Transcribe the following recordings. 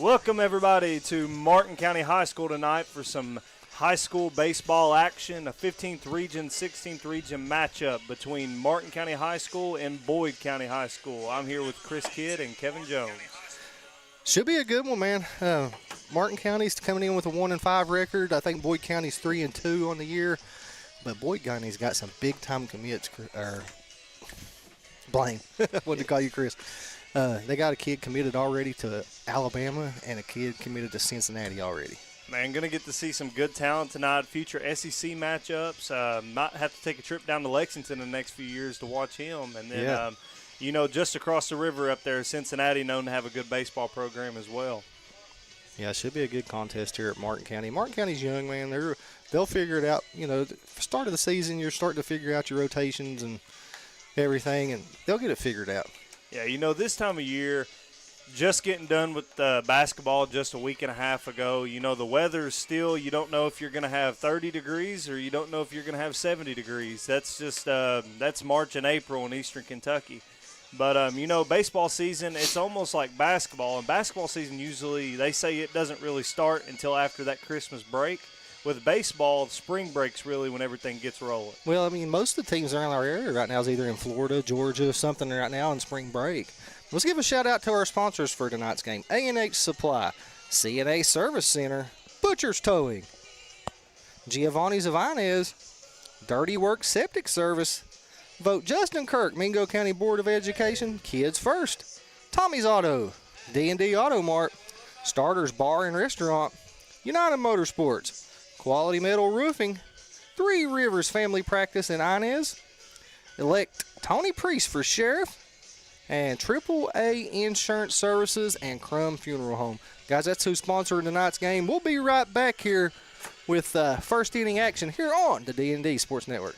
Welcome, everybody, to Martin County High School tonight for some high school baseball action, a 15th region, 16th region matchup between Martin County High School and Boyd County High School. I'm here with Chris Kidd and Kevin Jones. Should be a good one, man. Martin County's coming in with a 1-5 record. I think Boyd County's 3-2 on the year, but Boyd County's got some big-time commits. Blaine, what to call you, Chris? They got a kid committed already to Alabama and a kid committed to Cincinnati already. Man, going to get to see some good talent tonight, future SEC matchups. Might have to take a trip down to Lexington in the next few years to watch him. And then, just across the river up there, Cincinnati, known to have a good baseball program as well. Yeah, it should be a good contest here at Martin County. Martin County's young, man. They'll figure it out. You know, start of the season, you're starting to figure out your rotations and everything, and they'll get it figured out. Yeah, this time of year, just getting done with basketball just a week and a half ago, the weather's still, you don't know if you're going to have 30 degrees or you don't know if you're going to have 70 degrees. That's just, that's March and April in eastern Kentucky. But, baseball season, it's almost like basketball. And basketball season usually, they say it doesn't really start until after that Christmas break. With baseball, spring break's really when everything gets rolling. Well, I mean, most of the teams around our area right now is either in Florida, Georgia, something right now in spring break. Let's give a shout-out to our sponsors for tonight's game. A&H Supply, C&A Service Center, Butcher's Towing, Giovanni's of Inez, Dirty Work Septic Service, Vote Justin Kirk, Mingo County Board of Education, Kids First, Tommy's Auto, D&D Auto Mart, Starters Bar and Restaurant, United Motorsports, Quality Metal Roofing, Three Rivers Family Practice in Inez, elect Tony Priest for Sheriff, and AAA Insurance Services and Crum Funeral Home. Guys, that's who's sponsoring tonight's game. We'll be right back here with first inning action here on the D&D Sports Network.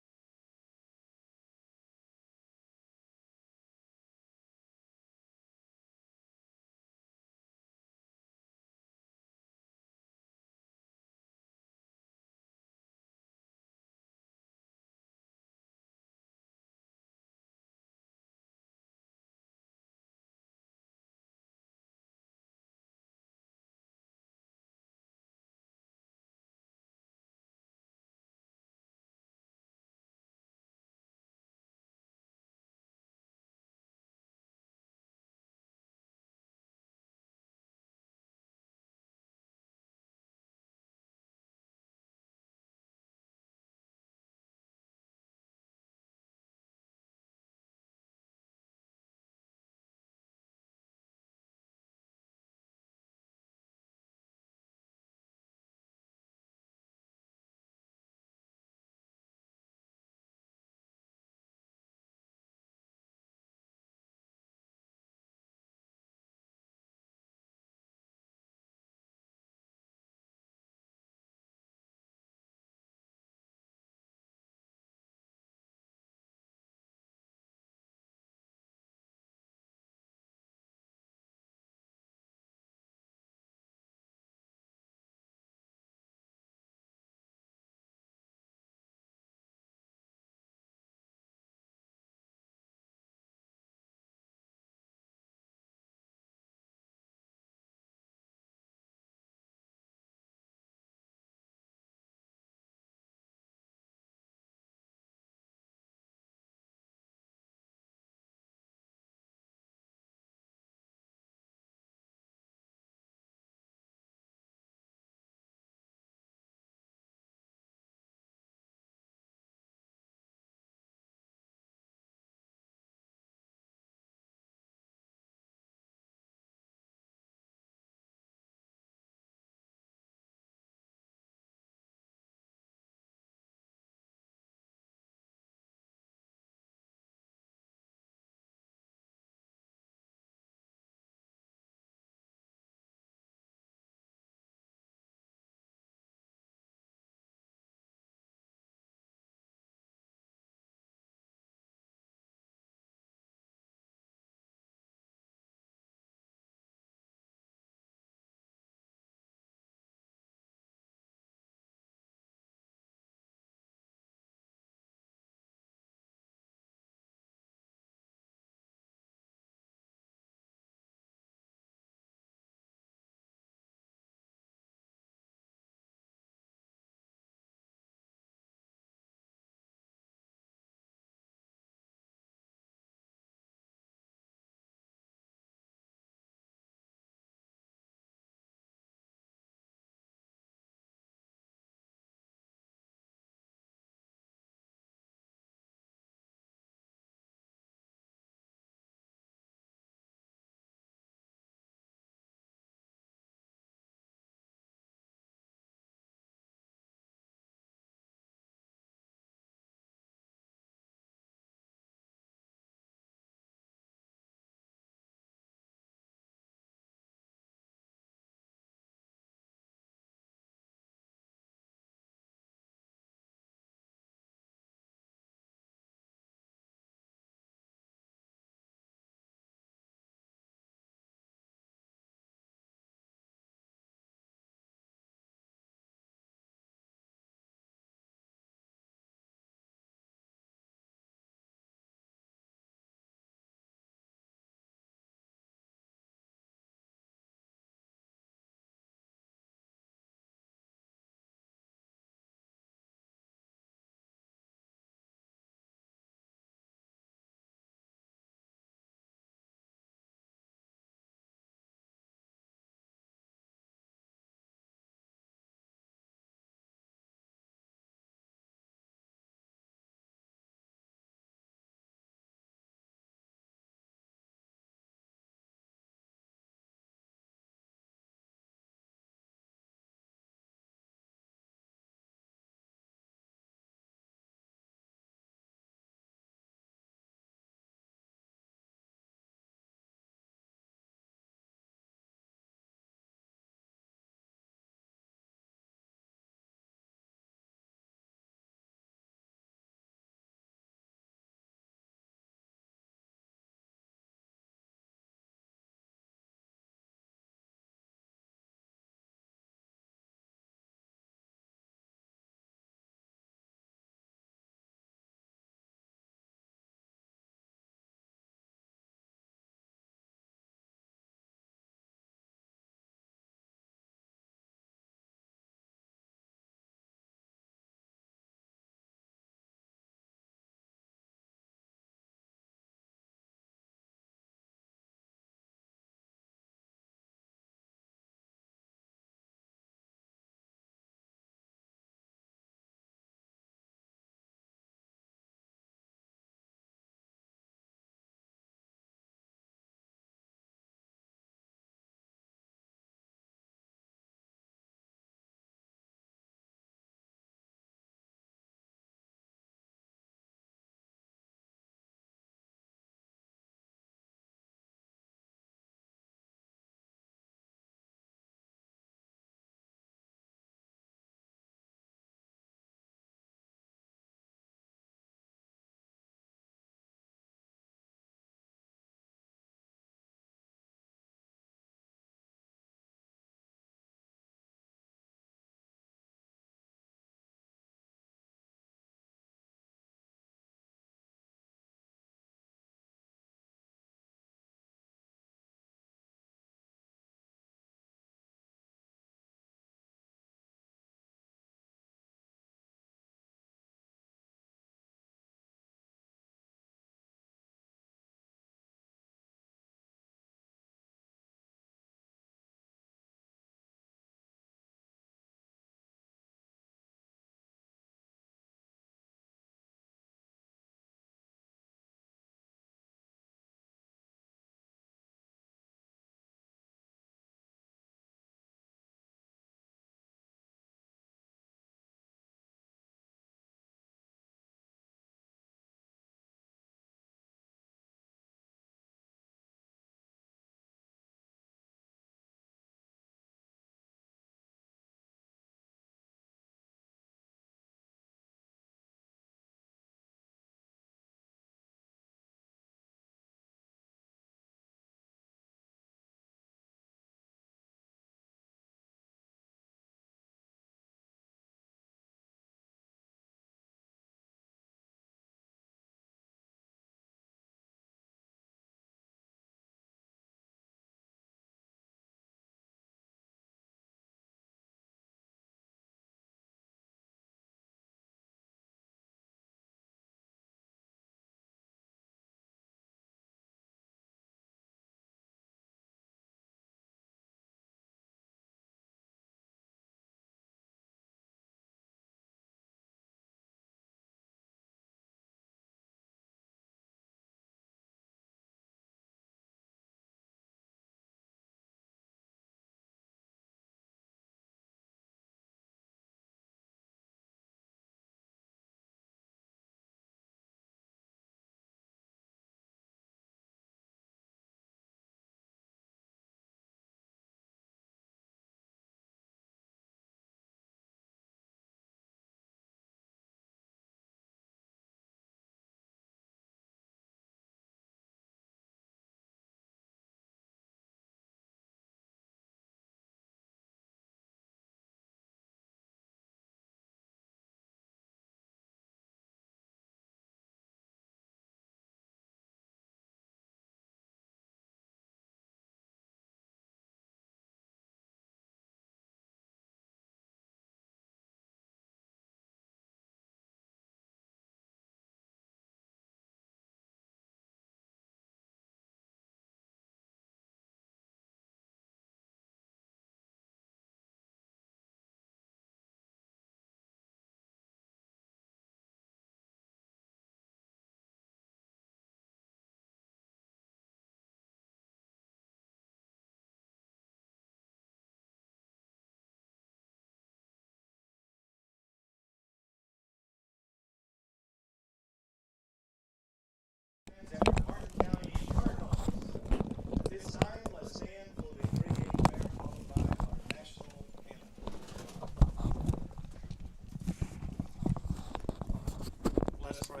Let's pray.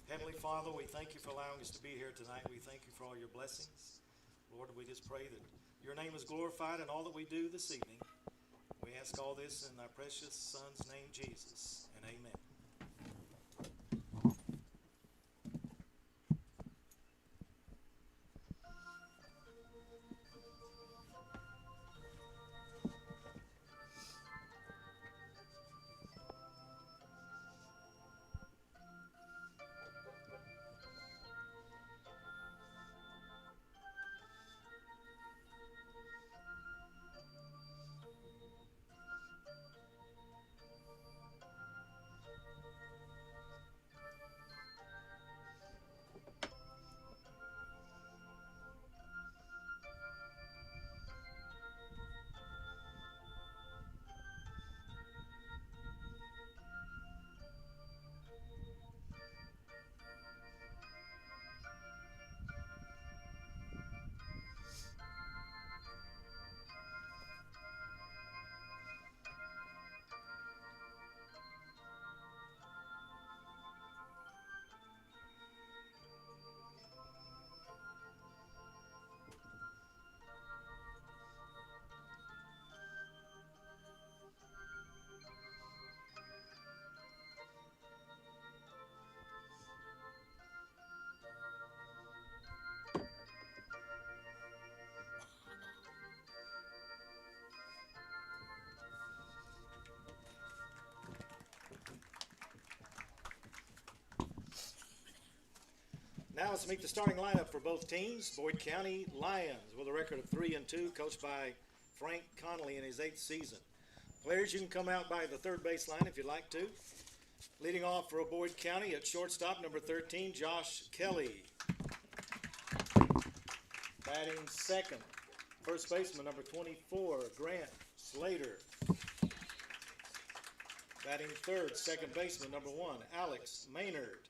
Heavenly Father, we thank you for allowing us to be here tonight. We thank you for all your blessings. Lord, we just pray that your name is glorified in all that we do this evening. We ask all this in thy precious Son's name, Jesus, and amen. Now let's meet the starting lineup for both teams. Boyd County Lions with a record of 3-2, coached by Frank Connolly in his 8th season. Players, you can come out by the third base line if you'd like to. Leading off for Boyd County at shortstop, number 13, Josh Kelly. Batting second, first baseman, number 24, Grant Slater. Batting third, second baseman, number 1, Alex Maynard.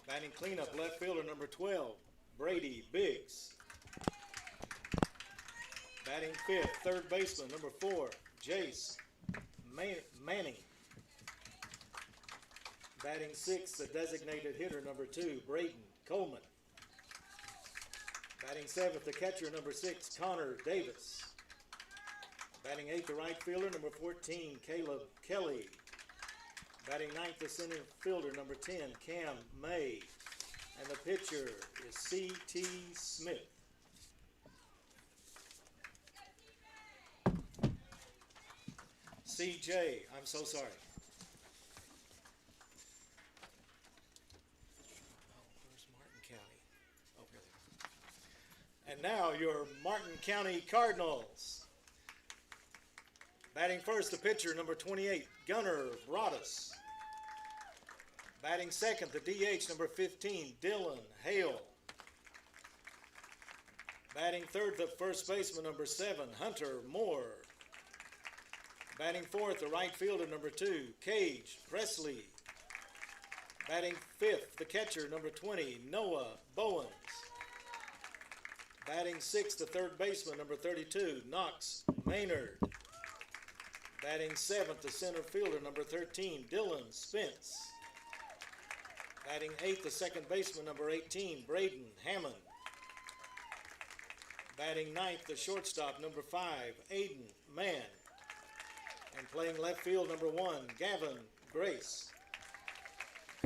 Batting cleanup, left fielder, number 12, Brady Biggs. Batting fifth, third baseman, number 4, Jace Manning. Batting sixth, the designated hitter, number 2, Braden Coleman. Batting seventh, the catcher, number 6, Connor Davis. Batting eighth, the right fielder, number 14, Caleb Kelly. Batting ninth, the center fielder, number 10, Cam May. And the pitcher is C.T. Smith. C.J., I'm so sorry. Where's Martin County? Oh, here they are. And now your Martin County Cardinals. Batting first, the pitcher, number 28, Gunnar Broadus. Batting second, the DH, number 15, Dylan Hale. Batting third, the first baseman, number 7, Hunter Moore. Batting fourth, the right fielder, number 2, Cage Presley. Batting fifth, the catcher, number 20, Noah Bowens. Batting sixth, the third baseman, number 32, Knox Maynard. Batting seventh, the center fielder, number 13, Dylan Spence. Batting eighth, the second baseman, number 18, Braden Hammond. Batting ninth, the shortstop, number 5, Aiden Mann. And playing left field, number 1, Gavin Grace.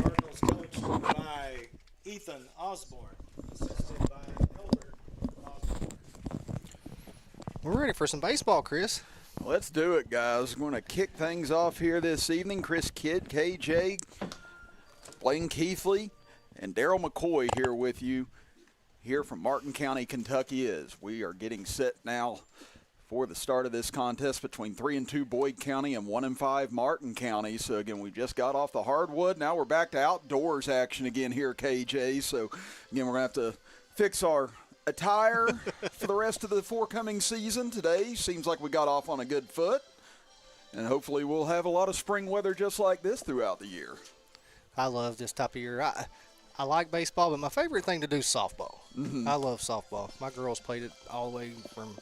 Cardinals coached by Ethan Osborne, assisted by Elbert Osborne. We're ready for some baseball, Chris. Let's do it, guys. We're going to kick things off here this evening. Chris Kidd, KJ, Blaine Keithley, and Darryl McCoy here with you here from Martin County, Kentucky. As we are getting set now for the start of this contest between 3-2 Boyd County and 1-5 Martin County. So again, we just got off the hardwood. Now we're back to outdoors action again here, KJ. So again, we're going to have to fix our attire for the rest of the forthcoming season. Today seems like we got off on a good foot, and hopefully we'll have a lot of spring weather just like this throughout the year. I love this type of year. I like baseball, but my favorite thing to do is softball. I love softball. My girls played it all the way from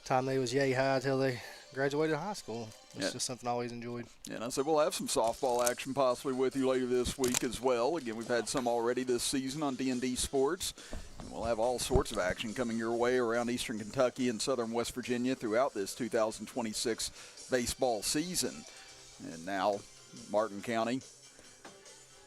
time they was yay high till they graduated high school. It's Yeah. just something I always enjoyed. Yeah, and I said we'll have some softball action possibly with you later this week as well. Again, we've had some already this season on D&D Sports. And we'll have all sorts of action coming your way around Eastern Kentucky and Southern West Virginia throughout this 2026 baseball season. And now Martin County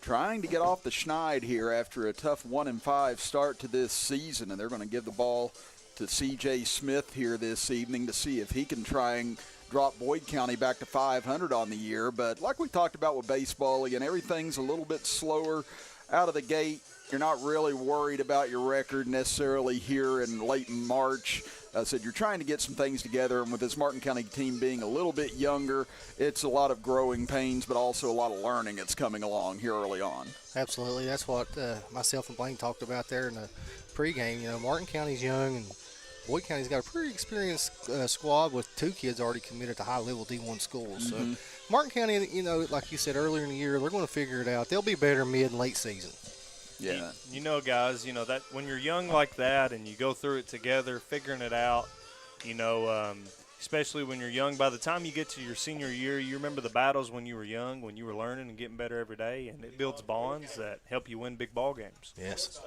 trying to get off the schneid here after a tough 1-5 start to this season, and they're going to give the ball to C.J. Smith here this evening to see if he can try and drop Boyd County back to 500 on the year. But like we talked about with baseball, again, everything's a little bit slower out of the gate. You're not really worried about your record necessarily here in late March. I said you're trying to get some things together, and with this Martin County team being a little bit younger, it's a lot of growing pains, but also a lot of learning that's coming along here early on. Absolutely. That's what myself and Blaine talked about there in the pregame. You know, Martin County's young, and Boyd County's got a pretty experienced squad with 2 kids already committed to high-level D1 schools. So Martin County, you know, like you said earlier in the year, they're going to figure it out. They'll be better mid and late season. Yeah. You know, guys, you know, that when you're young like that and you go through it together, figuring it out, you know, especially when you're young, by the time you get to your senior year, you remember the battles when you were young, when you were learning and getting better every day, and it builds bonds that help you win big ball games. Yes.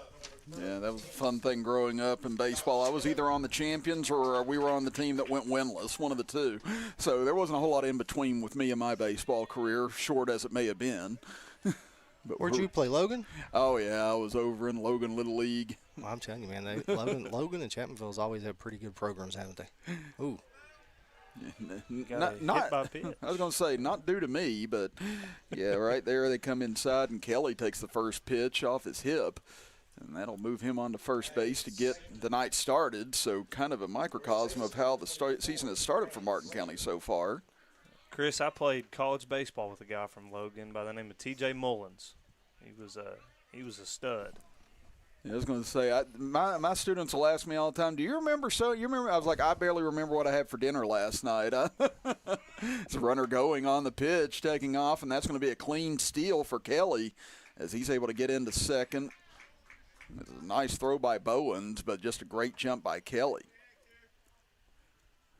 Yeah, that was a fun thing growing up in baseball. I was either on the champions or we were on the team that went winless, one of the two. So there wasn't a whole lot in between with me and my baseball career, short as it may have been. But Where'd you play, Logan? Oh, yeah, I was over in Logan Little League. Well, I'm telling you, man, Logan and Chapmanville's always had pretty good programs, haven't they? Ooh. Got hit by a pitch. I was going to say, not due to me, but, yeah, right there they come inside, and Kelly takes the first pitch off his hip, and that'll move him on to first base to get the night started. So kind of a microcosm of how the season has started for Martin County so far. Chris, I played college baseball with a guy from Logan by the name of T.J. Mullins. He was a stud. Yeah, I was going to say, my students will ask me all the time, do you remember so? You remember? I was like, I barely remember what I had for dinner last night. It's a runner going on the pitch, taking off, and that's going to be a clean steal for Kelly as he's able to get into second. It's a nice throw by Bowens, but just a great jump by Kelly.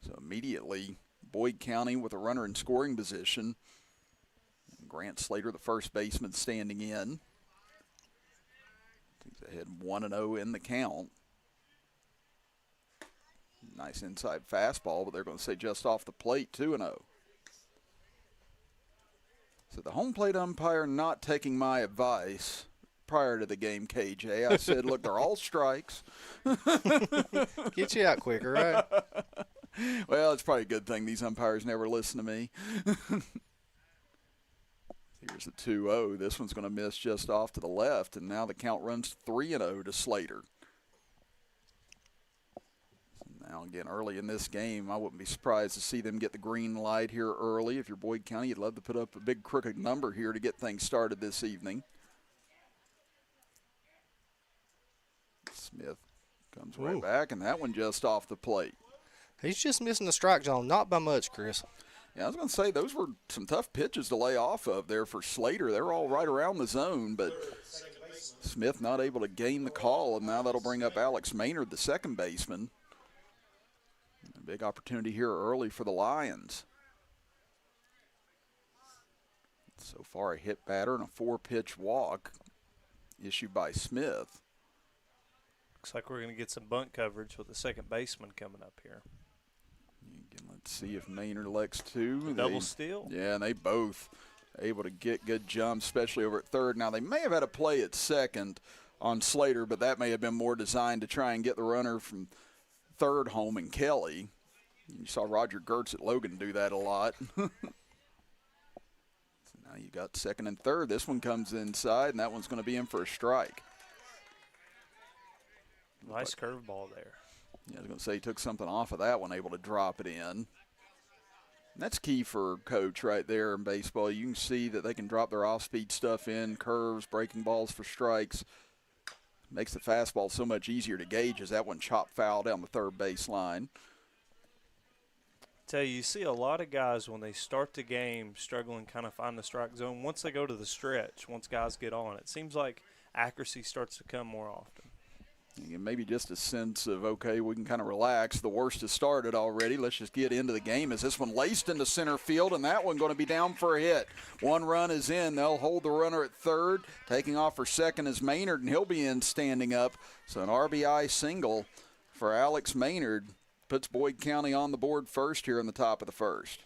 So immediately, Boyd County with a runner in scoring position. Grant Slater, the first baseman, standing in. He's ahead 1-0 in the count. Nice inside fastball, but they're going to say just off the plate, 2-0. So the home plate umpire not taking my advice prior to the game, KJ. I said, look, they're all strikes. Get you out quicker, right? Well, it's probably a good thing these umpires never listen to me. Here's the 2-0. This one's going to miss just off to the left, and now the count runs 3-0 to Slater. So now, again, early in this game, I wouldn't be surprised to see them get the green light here early. If you're Boyd County, you'd love to put up a big crooked number here to get things started this evening. Smith comes right back, and that one just off the plate. He's just missing the strike zone, not by much, Chris. Yeah, I was going to say, those were some tough pitches to lay off of there for Slater. They're all right around the zone, but Smith not able to gain the call, and now that'll bring up Alex Maynard, the second baseman. A big opportunity here early for the Lions. So far, a hit batter and a 4-pitch walk issued by Smith. Looks like we're going to get some bunt coverage with the second baseman coming up here. Let's see if Maynard elects to. Double steal. Yeah, and they both able to get good jumps, especially over at third. Now, they may have had a play at second on Slater, but that may have been more designed to try and get the runner from third home in Kelly. You saw Roger Gertz at Logan do that a lot. So now you got second and third. This one comes inside, and that one's going to be in for a strike. Nice curveball there. Yeah, I was going to say he took something off of that one, able to drop it in. And that's key for coach right there in baseball. You can see that they can drop their off-speed stuff in, curves, breaking balls for strikes. Makes the fastball so much easier to gauge as that one chopped foul down the third base line. Tell you see a lot of guys when they start the game struggling kind of find the strike zone. Once they go to the stretch, once guys get on, it seems like accuracy starts to come more often. Maybe just a sense of, okay, we can kind of relax. The worst has started already. Let's just get into the game. As this one laced into center field, and that one going to be down for a hit. One run is in. They'll hold the runner at third. Taking off for second is Maynard, and he'll be in standing up. So an RBI single for Alex Maynard puts Boyd County on the board first here in the top of the first.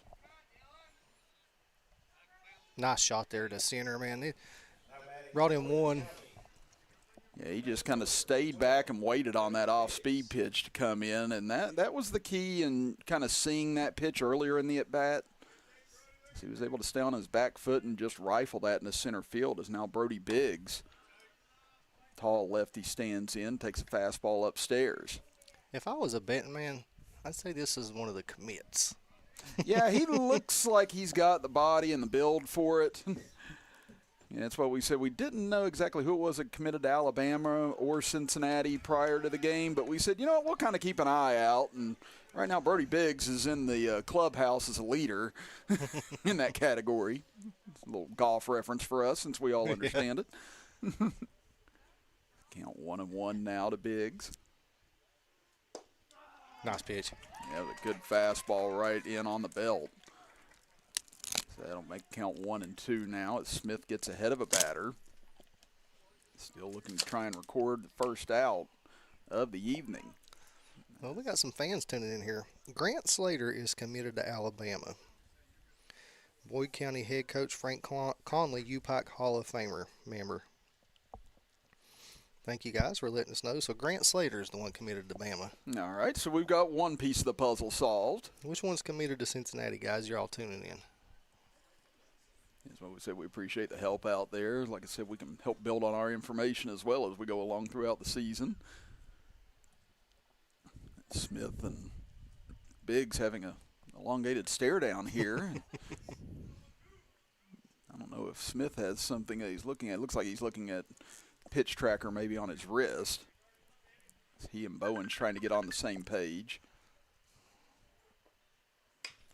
Nice shot there to center, man. They brought in one. Yeah, he just kind of stayed back and waited on that off-speed pitch to come in, and that was the key in kind of seeing that pitch earlier in the at-bat. So he was able to stay on his back foot and just rifle that in the center field as now Brody Biggs, tall lefty, stands in, takes a fastball upstairs. If I was a betting man, I'd say this is one of the commits. Yeah, he looks like he's got the body and the build for it. Yeah, that's what we said. We didn't know exactly who it was that committed to Alabama or Cincinnati prior to the game, but we said, you know what, we'll kind of keep an eye out. And right now Brody Biggs is in the clubhouse as a leader in that category. It's a little golf reference for us since we all understand it. Count 1-1 now to Biggs. Nice pitch. Yeah, a good fastball right in on the belt. So that'll make count 1-2 now as Smith gets ahead of a batter. Still looking to try and record the first out of the evening. Well, we got some fans tuning in here. Grant Slater is committed to Alabama. Boyd County head coach Frank Conley, UPAC Hall of Famer member. Thank you guys for letting us know. So Grant Slater is the one committed to Bama. All right, so we've got one piece of the puzzle solved. Which one's committed to Cincinnati, guys? You're all tuning in. That's what we said. We appreciate the help out there. Like I said, we can help build on our information as well as we go along throughout the season. Smith and Biggs having a elongated stare down here. I don't know if Smith has something that he's looking at. It looks like he's looking at pitch tracker maybe on his wrist. He and Bowen's trying to get on the same page.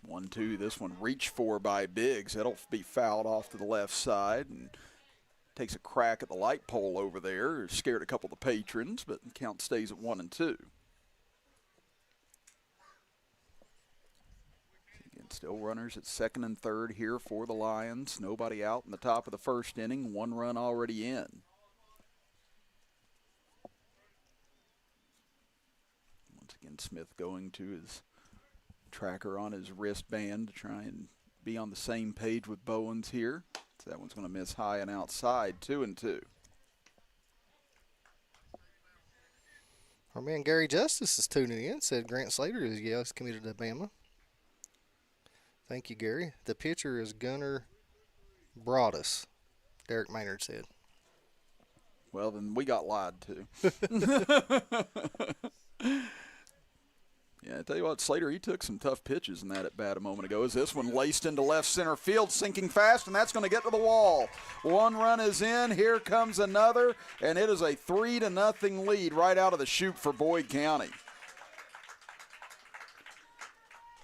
1-2, this one reached for by Biggs. That'll be fouled off to the left side and takes a crack at the light pole over there. Scared a couple of the patrons, but the count stays at 1-2. Again, still runners at second and third here for the Lions. Nobody out in the top of the first inning. One run already in. Once again, Smith going to his tracker on his wristband to try and be on the same page with Bowens here. So that one's going to miss high and outside, 2-2. Our man Gary Justice is tuning in. Said Grant Slater is committed to Bama. Thank you, Gary. The pitcher is Gunnar Broadus. Derek Maynard said. Well, then we got lied to. Yeah, I tell you what, Slater, he took some tough pitches in that at bat a moment ago. As this one laced into left center field, sinking fast, and that's going to get to the wall. One run is in. Here comes another, and it is a 3-0 lead right out of the chute for Boyd County.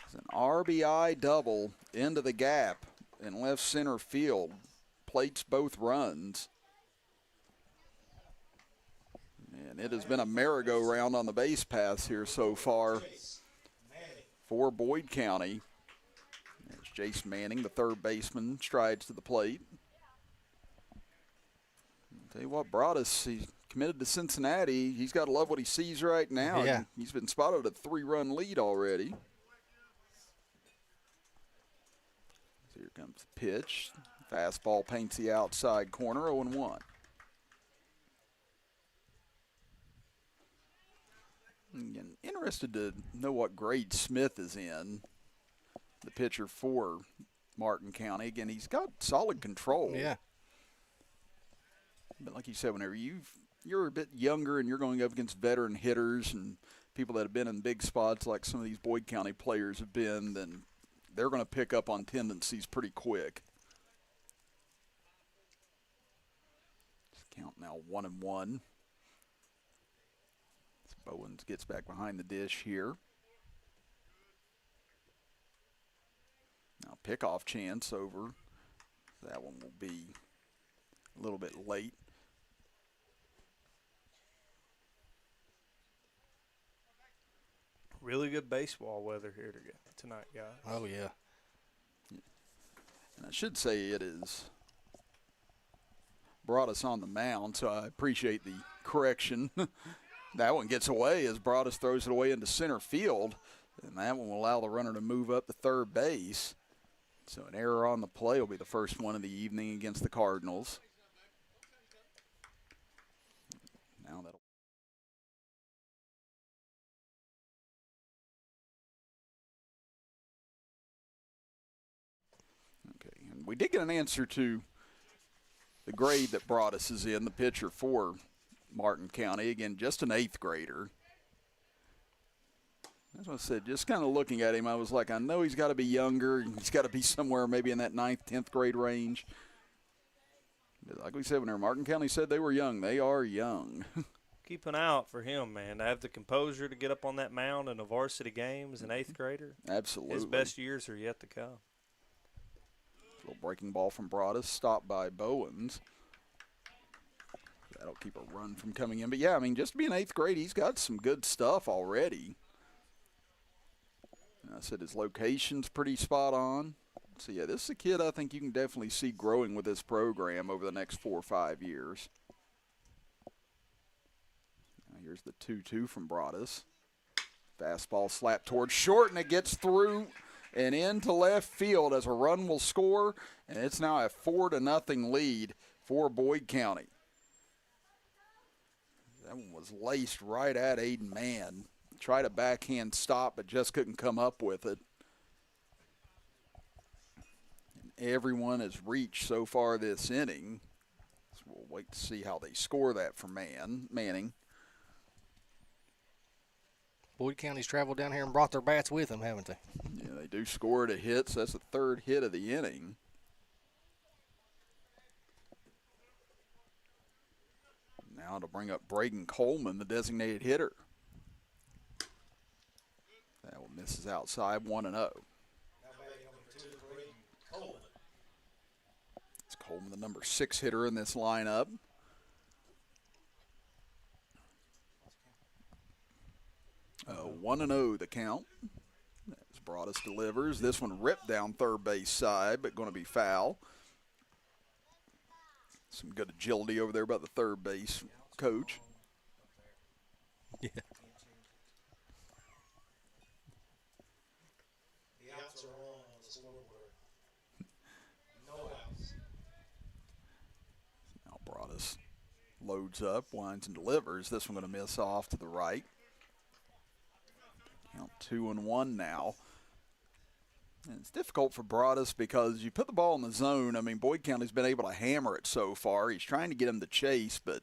It's an RBI double into the gap in left center field. Plates both runs. And it has been a merry-go-round on the base paths here so far for Boyd County. There's Jace Manning, the third baseman, strides to the plate. I'll tell you what, Broadus, he's committed to Cincinnati. He's got to love what he sees right now. Yeah. He's been spotted at a 3-run lead already. So here comes the pitch. Fastball paints the outside corner, 0-1. Again, interested to know what grade Smith is in, the pitcher for Martin County. Again, he's got solid control. Yeah. But like you said, whenever you're a bit younger and you're going up against veteran hitters and people that have been in big spots like some of these Boyd County players have been, then they're going to pick up on tendencies pretty quick. Count now 1-1. Bowens gets back behind the dish here. Now pickoff chance over. That one will be a little bit late. Really good baseball weather here tonight, guys. Oh, yeah. And I should say it has brought us on the mound, so I appreciate the correction. That one gets away as Broadus throws it away into center field, and that one will allow the runner to move up to third base. So an error on the play will be the first one of the evening against the Cardinals. Now that'll. Okay, and we did get an answer to the grade that Broadus is in, the pitcher for Martin County. Again, just an 8th grader. As I said, just kind of looking at him, I was like, I know he's got to be younger. He's got to be somewhere maybe in that 9th, 10th grade range. But like we said, when Martin County said they were young, they are young. Keep an eye out for him, man. To have the composure to get up on that mound in a varsity game as an 8th grader. Absolutely. His best years are yet to come. Little breaking ball from Broadus, stopped by Bowens. That'll keep a run from coming in. But, yeah, I mean, just to be in 8th grade, he's got some good stuff already. And I said his location's pretty spot on. So, yeah, this is a kid I think you can definitely see growing with this program over the next 4 or 5 years. Now here's the 2-2 from Broadus. Fastball slapped towards short, and it gets through and into left field as a run will score, and it's now a 4-0 lead for Boyd County. That one was laced right at Aiden Mann. Tried a backhand stop, but just couldn't come up with it. And everyone has reached so far this inning. So we'll wait to see how they score that for Manning. Boyd County's traveled down here and brought their bats with them, haven't they? Yeah, they do score to hits. That's the 3rd hit of the inning. Now to bring up Braden Coleman, the designated hitter. That one misses outside, 1-0. It's Coleman, the number 6 hitter in this lineup. 1-0 the count. As Broadus delivers. This one ripped down third base side, but going to be foul. Some good agility over there by the third base coach. Yeah. The outs are on the scoreboard. No outs. Now Broadus loads up, winds and delivers. This one going to miss off to the right. Count 2-1 now. And it's difficult for Broadus because you put the ball in the zone. I mean, Boyd County's been able to hammer it so far. He's trying to get him to chase, but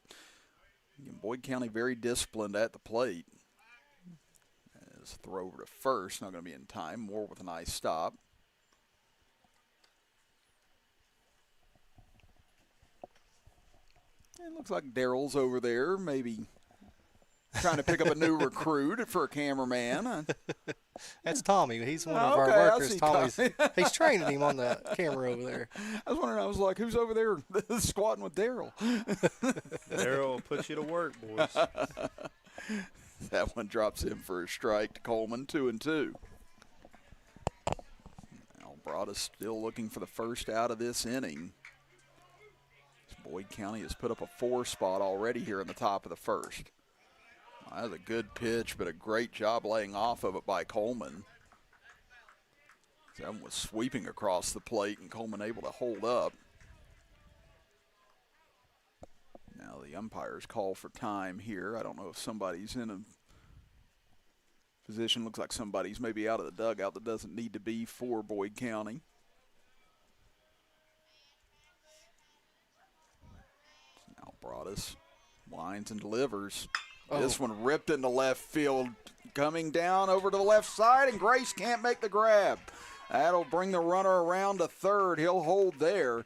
again, Boyd County very disciplined at the plate. As throw over to first, not going to be in time. Moore with a nice stop. It looks like Darryl's over there, maybe trying to pick up a new recruit for a cameraman. That's Tommy. He's one of Okay, our I workers. see Tommy's Tommy. he's training him on the camera over there. I was wondering, I was like, who's over there squatting with Darryl? Darryl will put you to work, boys. That one drops in for a strike to Coleman, 2-2. Now Broadus still looking for the first out of this inning. Boyd County has put up a 4 spot already here in the top of the first. That was a good pitch, but a great job laying off of it by Coleman. That one was sweeping across the plate, and Coleman able to hold up. Now the umpires call for time here. I don't know if somebody's in a position. Looks like somebody's maybe out of the dugout that doesn't need to be for Boyd County. Now Broadus winds and delivers. Oh. This one ripped into left field, coming down over to the left side, and Grace can't make the grab. That'll bring the runner around to third. He'll hold there.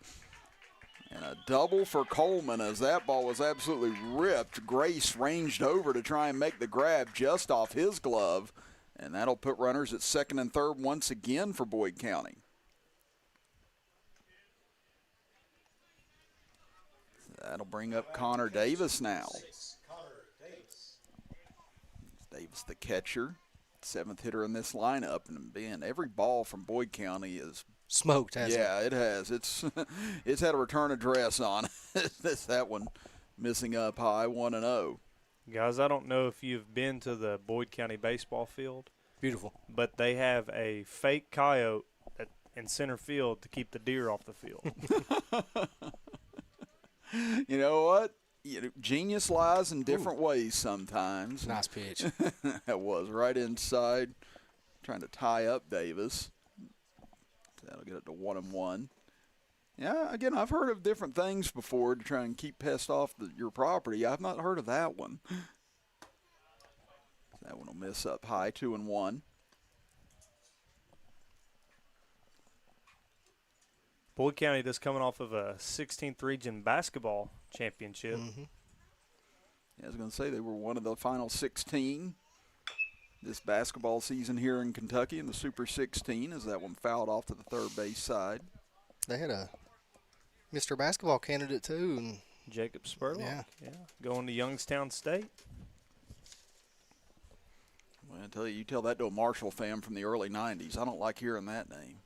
And a double for Coleman as that ball was absolutely ripped. Grace ranged over to try and make the grab just off his glove. And that'll put runners at second and third once again for Boyd County. That'll bring up Connor Davis now. Davis the catcher. 7th hitter in this lineup, and man, every ball from Boyd County is Smoked, hasn't it? yeah, it has. It's it's had a return address on it. It's that one missing up high, 1-0. Guys, I don't know if you've been to the Boyd County baseball field, Beautiful. but they have a fake coyote in center field to keep the deer off the field. You know what? Genius lies in different ways sometimes. Nice pitch. That was right inside, trying to tie up Davis. That'll get it to 1-1. Yeah, again, I've heard of different things before to try and keep pests off your property. I've not heard of that one. That one will miss up high, 2-1. Boyd County just coming off of a 16th region basketball championship. Mm-hmm. Yeah, I was going to say they were one of the final 16 this basketball season here in Kentucky in the Super 16 as that one fouled off to the third base side. They had a Mr. Basketball candidate, too. And Jacob Spurlock. Yeah. Going to Youngstown State. Well, I tell you, you tell that to a Marshall fan from the early 90s. I don't like hearing that name.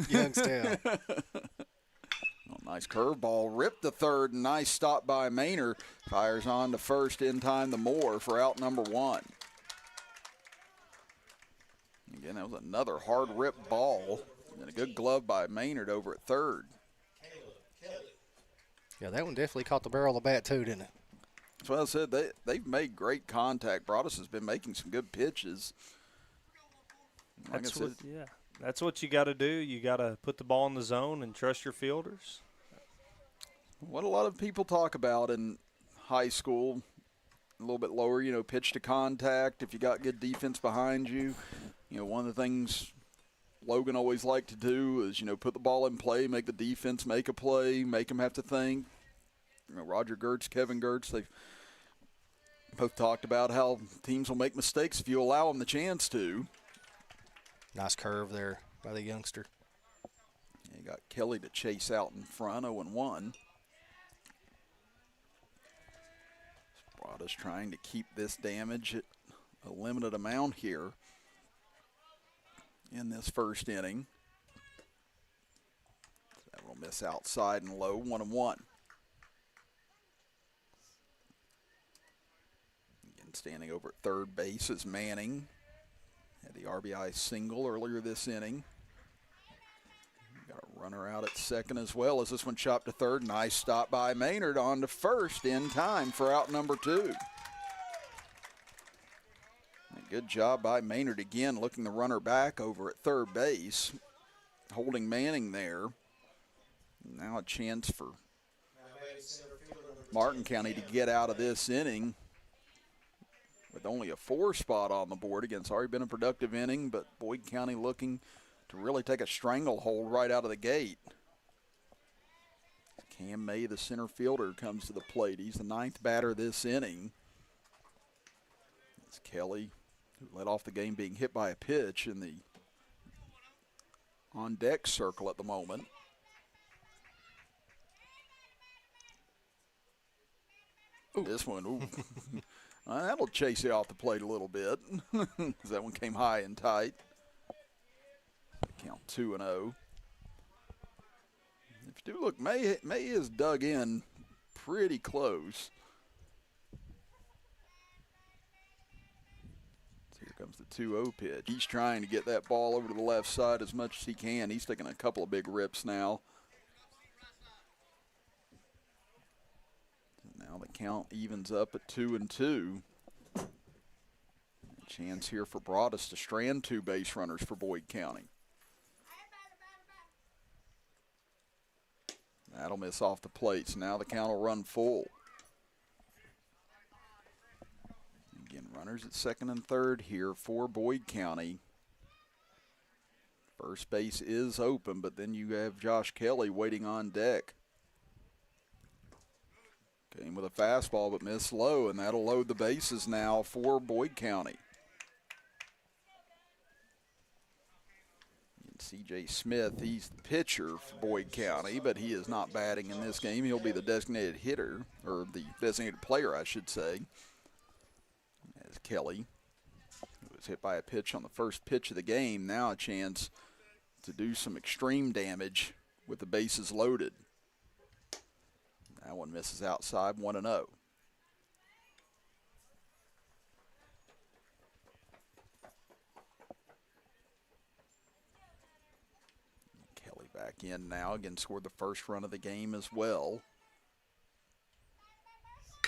Youngstown. Oh, nice curveball. Ripped the third. Nice stop by Maynard. Fires on to first in time to Moore for out number 1. Again, that was another hard ripped ball. And a good glove by Maynard over at third. Yeah, that one definitely caught the barrel of the bat, too, didn't it? That's what I said. They've made great contact. Broadus has been making some good pitches. Like That's I said, That's what you got to do. You got to put the ball in the zone and trust your fielders. what a lot of people talk about in high school, a little bit lower, pitch to contact. If you got good defense behind you, one of the things Logan always liked to do is, put the ball in play, make the defense make a play, make them have to think. Roger Gertz, Kevin Gertz, they've both talked about how teams will make mistakes if you allow them the chance to. Nice curve there by the youngster. You got Kelly to chase out in front, 0-1. Sprada's trying to keep this damage at a limited amount here in this first inning. That will miss outside and low, 1-1. Again, standing over at third base is Manning. Had the RBI single earlier this inning. Got a runner out at second as well as this one chopped to third. Nice stop by Maynard on to first in time for out number 2. Good job by Maynard again, looking the runner back over at third base, holding Manning there. Now a chance for Martin County to get out of this inning with only a 4 spot on the board. Again, it's already been a productive inning, but Boyd County looking to really take a stranglehold right out of the gate. Cam May, the center fielder, comes to the plate. He's the 9th batter this inning. It's Kelly, who led off the game being hit by a pitch in the on-deck circle at the moment. Ooh. This one, ooh. That'll chase you off the plate a little bit. That one came high and tight. Count 2-0. If you do look, May is dug in pretty close. So here comes the 2-0 pitch. He's trying to get that ball over to the left side as much as he can. He's taking a couple of big rips now. Now the count evens up at 2-2. Chance here for Broadus to strand 2 base runners for Boyd County. That'll miss off the plate, so now the count will run full. Again, runners at second and third here for Boyd County. First base is open, but then you have Josh Kelly waiting on deck. Came with a fastball, but missed low, and that'll load the bases now for Boyd County. And C.J. Smith, he's the pitcher for Boyd County, but he is not batting in this game. He'll be the designated hitter, or the designated player, I should say, as Kelly, who is was hit by a pitch on the first pitch of the game. Now a chance to do some extreme damage with the bases loaded. That one misses outside, 1-0. Kelly back in now. Again, scored the first run of the game as well.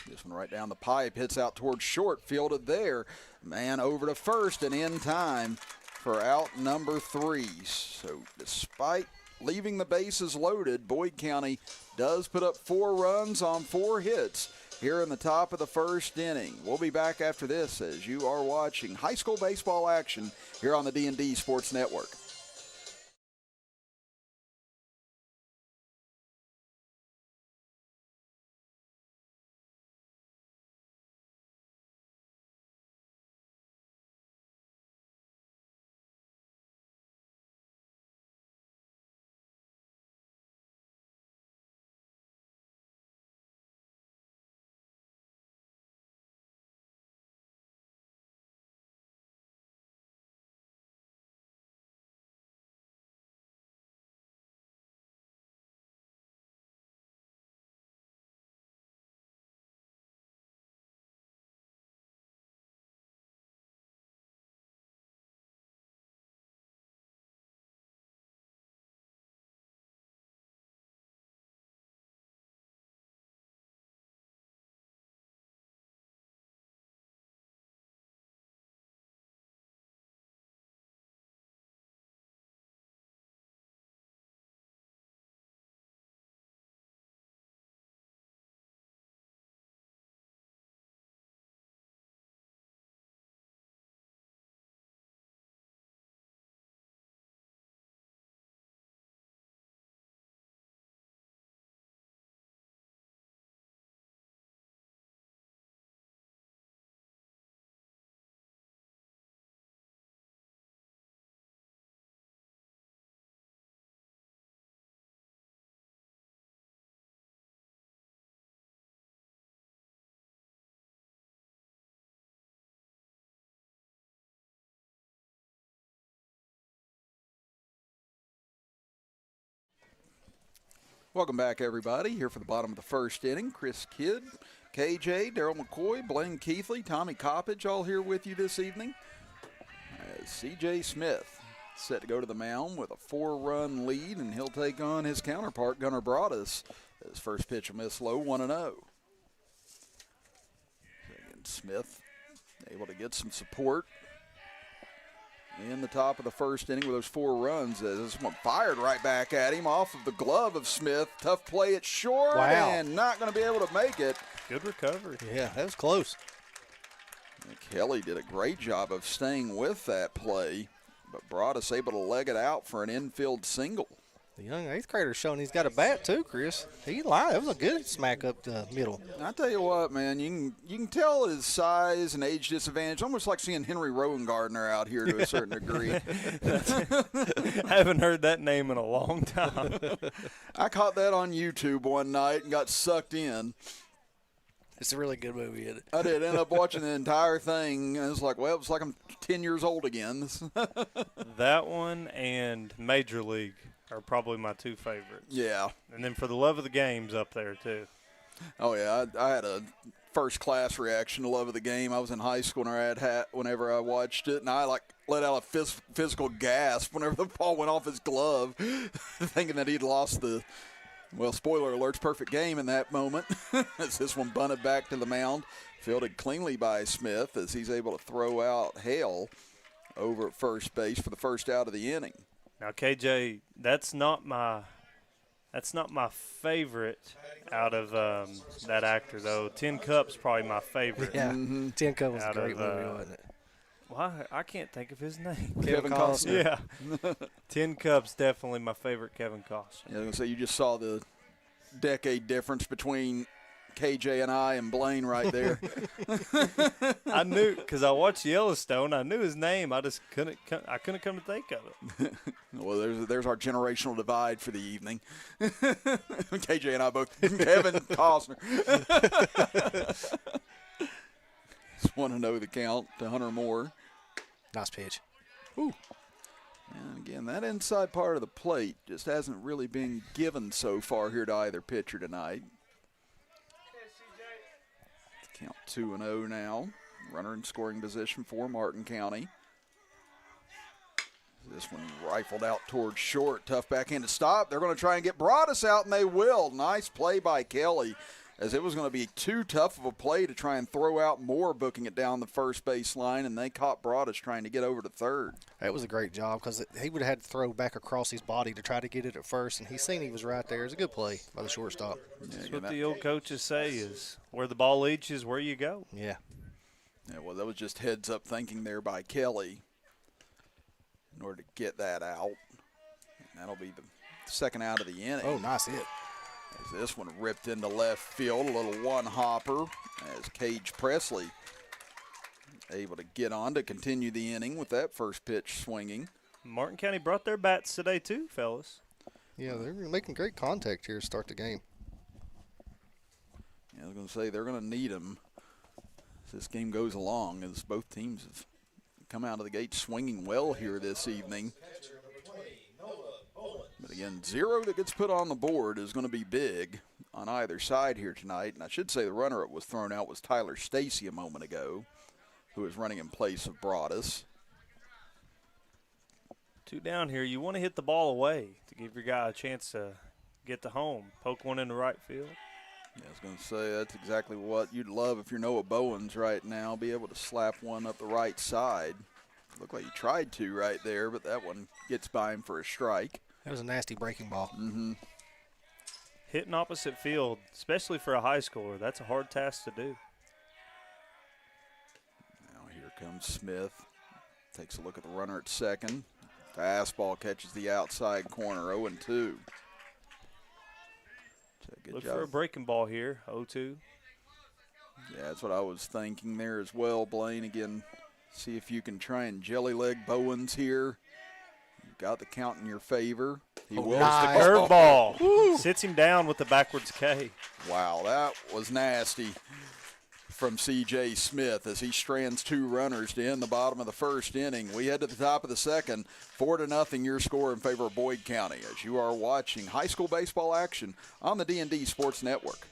This one right down the pipe, hits out towards short, fielded there. Man over to first and in time for out number 3. So despite leaving the bases loaded, Boyd County does put up 4 runs on 4 hits here in the top of the first inning. We'll be back after this as you are watching high school baseball action here on the D&D Sports Network. Welcome back, everybody. Here for the bottom of the first inning. Chris Kidd, KJ, Darryl McCoy, Blaine Keithley, Tommy Coppage all here with you this evening. As CJ Smith set to go to the mound with a 4-run lead, and he'll take on his counterpart, Gunnar Broadus. His first pitch will miss low, 1-0. Smith able to get some support in the top of the first inning with those 4 runs. This one fired right back at him off of the glove of Smith. Tough play at short. Wow. And not going to be able to make it. Good recovery. Yeah, that was close. And Kelly did a great job of staying with that play, but Broadus able to leg it out for an infield single. The young 8th grader showing he's got a bat too, Chris. He lied. It was a good smack up the middle. I tell you what, man, you can tell his size and age disadvantage. Almost like seeing Henry Rowan-Gardner out here to a certain degree. I haven't heard that name in a long time. I caught that on YouTube one night and got sucked in. It's a really good movie, isn't it? I did end up watching the entire thing, and it was like, well, it's like I'm 10 years old again. That one and Major League are probably my 2 favorites. Yeah. And then For the Love of the Game's up there, too. Oh, yeah. I had a first-class reaction to Love of the Game. I was in high school whenever I watched it, and I, let out a physical gasp whenever the ball went off his glove, thinking that he'd lost the, well, spoiler alerts, perfect game in that moment. As this one bunted back to the mound, fielded cleanly by Smith as he's able to throw out Hale over at first base for the first out of the inning. Now, KJ, that's not my favorite out of that actor, though. 10 Cup's probably my favorite. Yeah, 10 Cup was a great movie, of, wasn't it? Well, I can't think of his name. Kevin Costner. Yeah. 10 Cup's definitely my favorite Kevin Costner. Yeah, I was going to say, you just saw the decade difference between KJ and I and Blaine right there. I knew, because I watched Yellowstone, I knew his name. I just couldn't come to think of it. Well, there's our generational divide for the evening. KJ and I both Kevin Costner. Just want to know the count to Hunter Moore. Nice pitch. Ooh. And again, that inside part of the plate just hasn't really been given so far here to either pitcher tonight. Count 2-0 now. Runner in scoring position for Martin County. This one rifled out towards short. Tough backhand to stop. They're going to try and get Broadus out, and they will. Nice play by Kelly, as it was going to be too tough of a play to try and throw out more, booking it down the first base line, and they caught Broadus trying to get over to third. That was a great job because he would have had to throw back across his body to try to get it at first, and he seen he was right there. It was a good play by the shortstop. That's what the old coaches say is where the ball leads is where you go. Yeah. Yeah, well, that was just heads-up thinking there by Kelly in order to get that out. And that'll be the second out of the inning. Oh, nice hit. As this one ripped into left field, a little one-hopper as Cage Presley able to get on to continue the inning with that first pitch swinging. Martin County brought their bats today too, fellas. Yeah, they're making great contact here to start the game. Yeah, I was going to say they're going to need them as this game goes along, as both teams have come out of the gate swinging well here this evening. But again, 0 that gets put on the board is going to be big on either side here tonight. And I should say the runner that was thrown out was Tyler Stacy a moment ago, who is running in place of Broadus. 2 down here. You want to hit the ball away to give your guy a chance to get to home. Poke one in the right field. Yeah, I was going to say that's exactly what you'd love if you're Noah Bowens right now, be able to slap one up the right side. Looked like he tried to right there, but that one gets by him for a strike. That was a nasty breaking ball. Mm-hmm. Hitting opposite field, especially for a high schooler, that's a hard task to do. Now here comes Smith. Takes a look at the runner at second. Fastball catches the outside corner, 0-2. Good Look job. for a breaking ball here, 0-2. Yeah, that's what I was thinking there as well, Blaine. Again, see if you can try and jelly leg Bowens here. You've got the count in your favor. He will nice. stick Curveball. Sits him down with the backwards K. Wow, that was nasty from C.J. Smith as he strands 2 runners to end the bottom of the first inning. We head to the top of the second. 4-0 your score in favor of Boyd County as you are watching high school baseball action on the D&D Sports Network.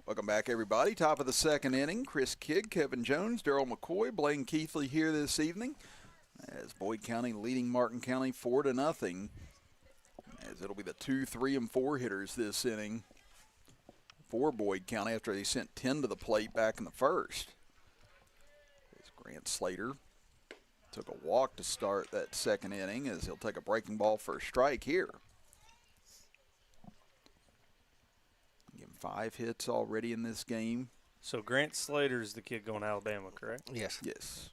Welcome back, everybody. Top of the second inning. Chris Kidd, Kevin Jones, Darryl McCoy, Blaine Keithley here this evening as Boyd County leading Martin County 4-0. As it'll be the 2, 3, and 4 hitters this inning for Boyd County after they sent 10 to the plate back in the first. Grant Slater took a walk to start that second inning as he'll take a breaking ball for a strike here. Again, 5 hits already in this game. So Grant Slater's the kid going to Alabama, correct? Yes. Yes.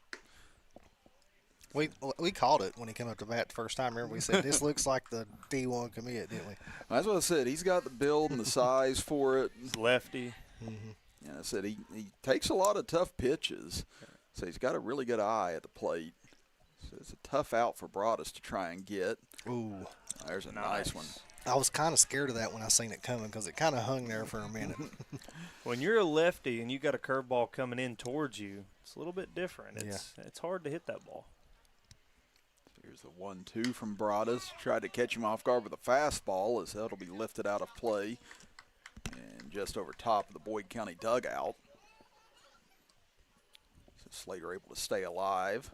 We called it when he came up to bat the first time. Remember, we said this looks like the D1 commit, didn't we? That's what I said. He's got the build and the size for it. He's lefty. And I said he takes a lot of tough pitches. So he's got a really good eye at the plate. So it's a tough out for Broadus to try and get. Ooh. There's a nice one. I was kind of scared of that when I seen it coming because it kind of hung there for a minute. When you're a lefty and you got a curveball coming in towards you, it's a little bit different. It's hard to hit that ball. Here's the 1-2 from Broadus. Tried to catch him off guard with a fastball as that'll be lifted out of play and just over top of the Boyd County dugout. So Slater able to stay alive.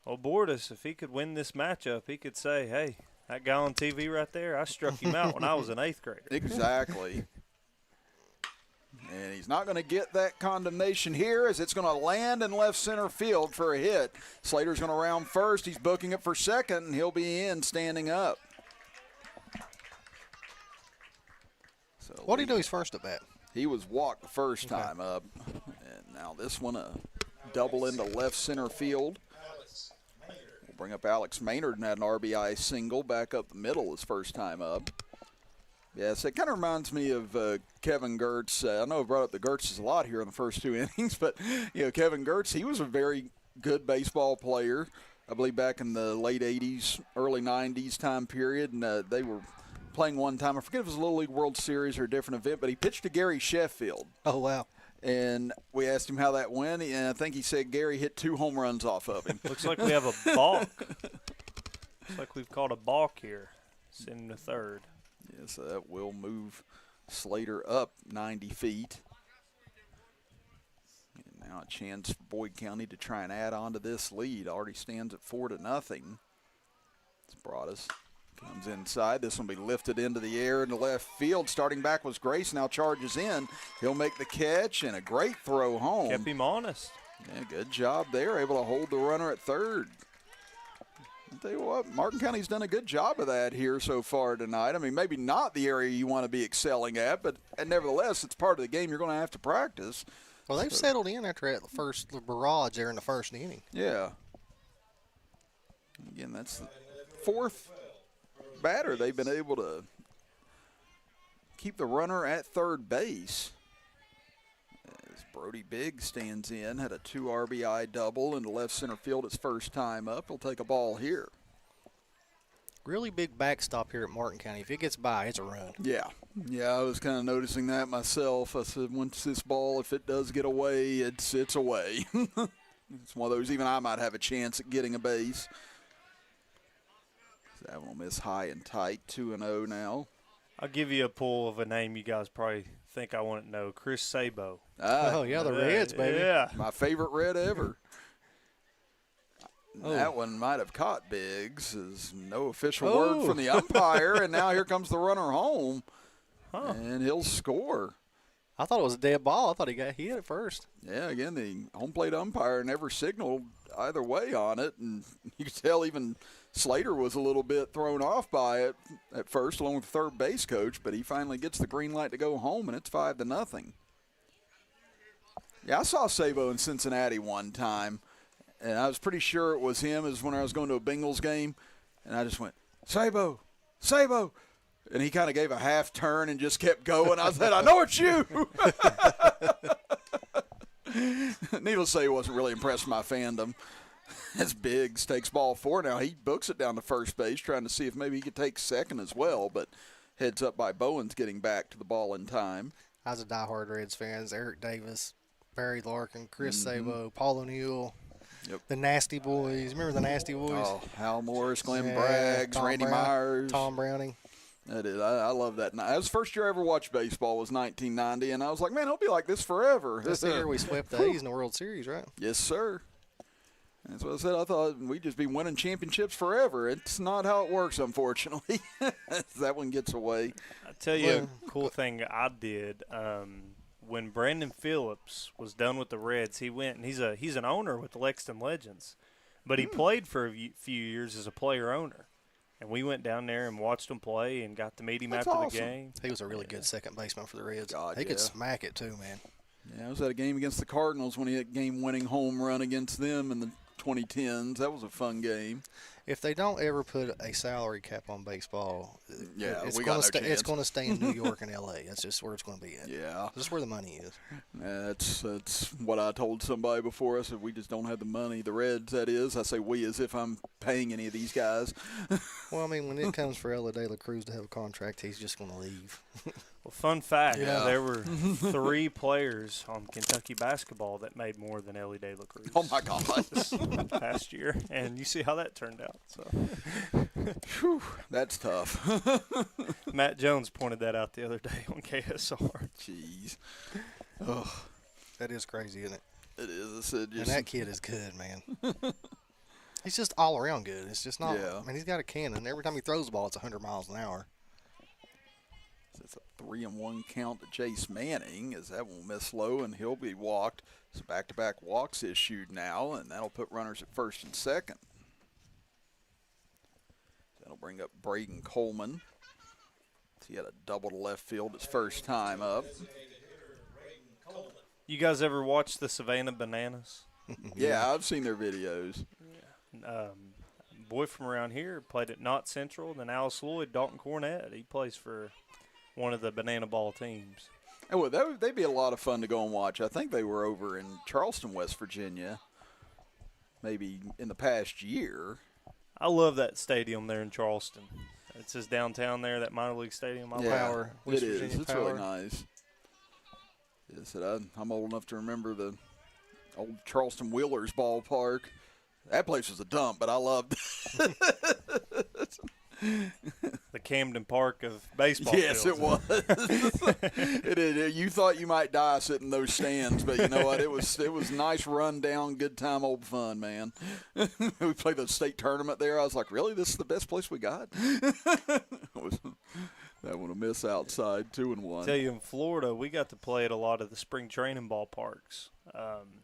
Well, Bordas, if he could win this matchup, he could say, hey, that guy on TV right there, I struck him out when I was an 8th grader. Exactly. And he's not going to get that condemnation here as it's going to land in left center field for a hit. Slater's going to round first. He's booking it for second, and he'll be in standing up. So What did he do his first at bat? He was walked the first time up. And now this one a double into left center field. We'll bring up Alex Maynard and had an RBI single back up the middle his first time up. Yes, it kind of reminds me of Kevin Gertz. I know I've brought up the Gertzes a lot here in the first 2 innings, but Kevin Gertz, he was a very good baseball player. I believe back in the late 80s, early 90s time period, and they were playing one time. I forget if it was a Little League World Series or a different event, but he pitched to Gary Sheffield. Oh, wow. And we asked him how that went, and I think he said Gary hit 2 home runs off of him. Looks like we have a balk. Looks like we've caught a balk here. Sending to third. Yes, that will move Slater up 90 feet. And now a chance for Boyd County to try and add on to this lead. Already stands at 4-0. It's Broadus. Comes inside. This one will be lifted into the air into left field. Starting back was Grace. Now charges in. He'll make the catch and a great throw home. Kept him honest. Yeah, good job there. Able to hold the runner at third. I'll tell you what, Martin County's done a good job of that here so far tonight. I mean, maybe not the area you want to be excelling at, but nevertheless, it's part of the game you're going to have to practice. Well, they've settled in after that first barrage there in the first inning. Yeah. Again, that's the 4th batter they've been able to keep the runner at third base. As Brody Biggs stands in, had a 2 RBI double into left center field his first time up. He'll take a ball here. Really big backstop here at Martin County. If it gets by, it's a run. Yeah, I was kind of noticing that myself. I said, once this ball, if it does get away, it's away. It's one of those, even I might have a chance at getting a base. That one will miss high and tight, 2-0 now. I'll give you a pull of a name you guys probably think I want to know. Chris Sabo. Oh, yeah, the Reds, baby. Yeah. My favorite Red ever. That one might have caught Biggs. There's no official word from the umpire, and now here comes the runner home, and he'll score. I thought it was a dead ball. I thought he hit it first. Yeah, again, the home plate umpire never signaled either way on it, and you could tell even Slater was a little bit thrown off by it at first, along with the third base coach, but he finally gets the green light to go home, and it's 5-0. Yeah, I saw Sabo in Cincinnati one time, and I was pretty sure it was him. It was when I was going to a Bengals game, and I just went, Sabo, Sabo. And he kind of gave a half turn and just kept going. I said, I know it's you. Needless to say, he wasn't really impressed with my fandom. As Biggs takes ball 4 now, he books it down to first base, trying to see if maybe he could take second as well, but heads up by Bowens getting back to the ball in time. I was a diehard Reds fan. Eric Davis, Barry Larkin, Chris Sabo, Paul O'Neill, the Nasty Boys. Remember the Nasty Boys? Oh, Hal Morris, Glenn Braggs, Randy Myers. Tom Browning. That is, I love that. That was the first year I ever watched baseball was 1990, and I was like, man, it'll be like this forever. That's the year we swept the A's in the World Series, right? Yes, sir. That's what I said. I thought we'd just be winning championships forever. It's not how it works, unfortunately. That one gets away. I'll tell you a cool thing I did. when Brandon Phillips was done with the Reds, he went and he's an owner with the Lexington Legends, but he played for a few years as a player owner. And we went down there and watched him play and got to meet him That's after awesome. the game. He was a really good second baseman for the Reds. God, he could yeah. smack it too, man. Yeah, I was at a game against the Cardinals when he hit game-winning home run against them in the 2010s. That was a fun game. If they don't ever put a salary cap on baseball, Yeah, it's we going got to no It's chance. going to stay in New York and L.A. That's just where it's going to be at. Yeah. That's where the money is. That's what I told somebody before. I said, we just don't have the money. The Reds, that is. I say we as if I'm paying any of these guys. Well, I mean, when it comes for Ella De La Cruz to have a contract, he's just going to leave. Well, fun fact, Yeah. there were 3 players on Kentucky basketball that made more than Ellie De La Cruz Oh, my God. this past year, and you see how that turned out. So Whew, that's tough. Matt Jones pointed that out the other day on KSR. Jeez. That is crazy, isn't it? It is. I said And just, that kid is good, man. He's just all around good. It's just not. Yeah. I mean, he's got a cannon. Every time he throws the ball, it's 100 miles an hour. it's a 3-1 count to Chase Manning, as that will miss low, and he'll be walked. So back-to-back walks issued now, and that'll put runners at first and second. That'll bring up Braden Coleman. He had a double to left field his first time up. You guys ever watch the Savannah Bananas? Yeah, I've seen their videos. Boy from around here played at Knott Central, then Alice Lloyd, Dalton Cornett. He plays for one of the Banana Ball teams. Oh, well, they'd be a lot of fun to go and watch. I think they were over in Charleston, West Virginia, maybe in the past year. I love that stadium there in Charleston. It's just downtown there, that minor league stadium. Power. West it is. Virginia It's Power. really nice. Yes, and I'm old enough to remember the old Charleston Wheelers ballpark. That place was a dump, but I loved it. The Camden Park of baseball Yes, fields. it was. It is. You thought you might die sitting in those stands, but you know what? It was nice, run down, good time, old fun, man. We played the state tournament there. I was like, really? This is the best place we got? That one a miss outside, 2-1. Tell you, in Florida, we got to play at a lot of the spring training ballparks.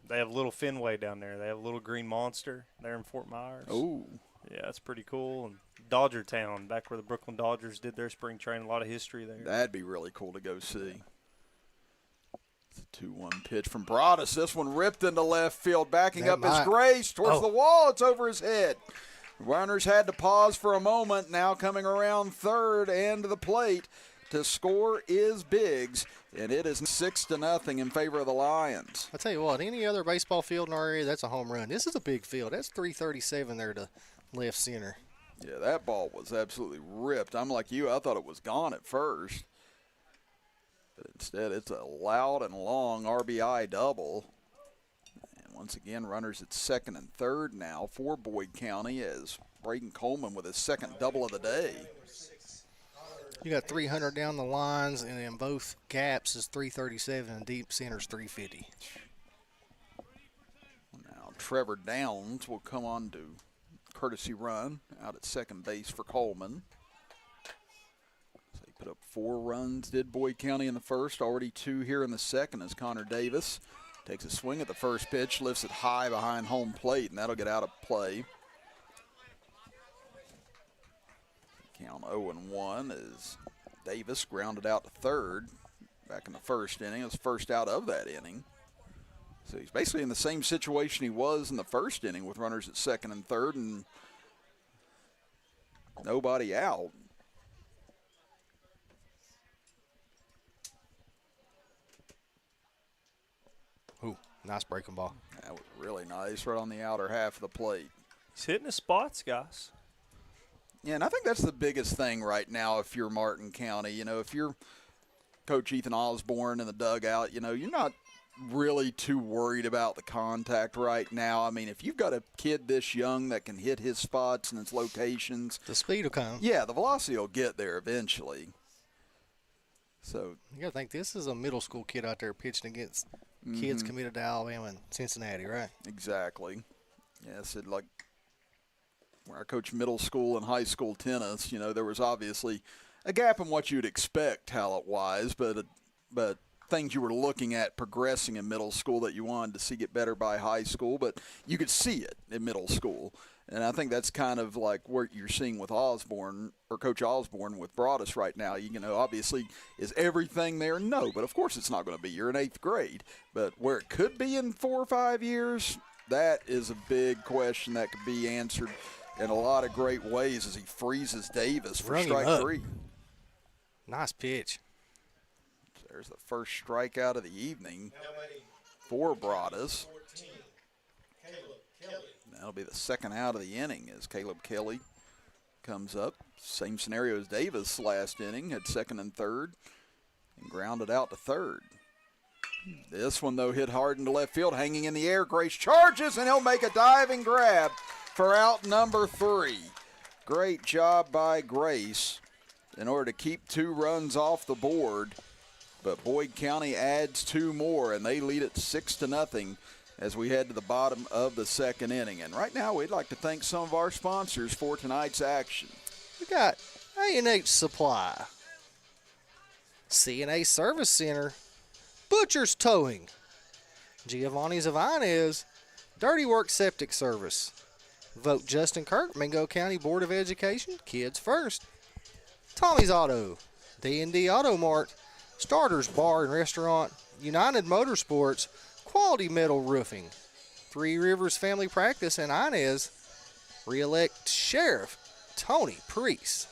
They have Little Fenway down there. They have Little Green Monster there in Fort Myers. Oh, Yeah, that's pretty cool. And Dodger Town, back where the Brooklyn Dodgers did their spring training, a lot of history there. that'd be really cool to go see. It's a 2-1 pitch from Broadus. This one ripped into left field, backing That up might- his Grace towards Oh. the wall. It's over his head. Runners had to pause for a moment. Now coming around third and to the plate to score is Biggs, and it is 6-0 in favor of the Lions. I tell you what, any other baseball field in our area, that's a home run. This is a big field. That's 337 there to left center. Yeah, that ball was absolutely ripped. I'm like you. I thought it was gone at first. But instead, it's a loud and long RBI double. And once again, runners at second and third now for Boyd County as Braden Coleman with his second double of the day. You got 300 down the lines, and in both gaps is 337, and deep center's 350. Now, Trevor Downs will come on to courtesy run out at second base for Coleman. So he put up 4 runs, did Boyd County in the first, already 2 here in the second as Connor Davis takes a swing at the first pitch, lifts it high behind home plate, and that'll get out of play. Count 0-1 as Davis grounded out to third back in the first inning. It was first out of that inning. So he's basically in the same situation he was in the first inning with runners at second and third and nobody out. Ooh, nice breaking ball. That was really nice, right on the outer half of the plate. He's hitting his spots, guys. Yeah, and I think that's the biggest thing right now if you're Martin County. You know, if you're Coach Ethan Osborne in the dugout, you know, you're not really too worried about the contact right now. I mean, if you've got a kid this young that can hit his spots and his locations, The speed will come. yeah, the velocity will get there eventually. So, You got to think this is a middle school kid out there pitching against kids committed to Alabama and Cincinnati, right? exactly. Yes, it like where I coached middle school and high school tennis, you know, there was obviously a gap in what you'd expect talent-wise, but things you were looking at progressing in middle school that you wanted to see get better by high school, but you could see it in middle school. And I think that's kind of like what you're seeing with Osborne, or Coach Osborne with Broadus right now. You know, obviously, is everything there? No, but of course it's not going to be. You're in 8th grade. But where it could be in 4 or 5 years, that is a big question that could be answered in a lot of great ways as he freezes Davis for strike 3. Nice pitch. There's the first strikeout of the evening for Broadus. That'll be the second out of the inning as Caleb Kelly comes up. Same scenario as Davis last inning, had second and third and grounded out to third. This one, though, hit hard into left field, hanging in the air. Grace charges, and he'll make a diving grab for out number 3. Great job by Grace in order to keep 2 runs off the board. But Boyd County adds 2 more, and they lead it 6-0 as we head to the bottom of the second inning. And right now, we'd like to thank some of our sponsors for tonight's action. We got A&H Supply, C&A Service Center, Butcher's Towing, Giovanni's of Inez, Dirty Work Septic Service. Vote Justin Kirk, Mingo County Board of Education, Kids First. Tommy's Auto, D&D Auto Mart, Starters Bar and Restaurant, United Motorsports, Quality Metal Roofing, Three Rivers Family Practice and Inez, Re-elect Sheriff Tony Priest,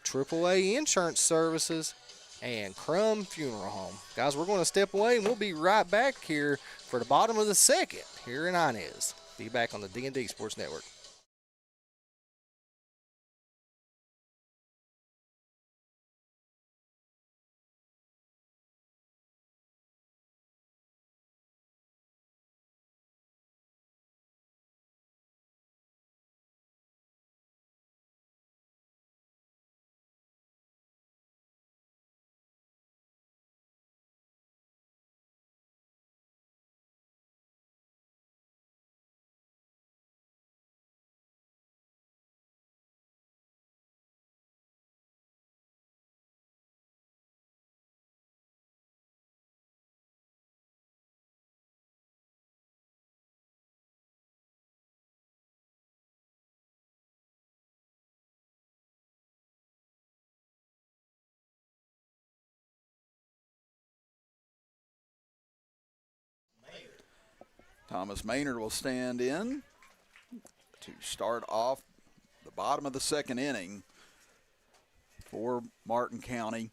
AAA Insurance Services, and Crum Funeral Home. Guys, we're going to step away, and we'll be right back here for the bottom of the second here in Inez. Be back on the D&D Sports Network. Thomas Maynard will stand in to start off the bottom of the second inning for Martin County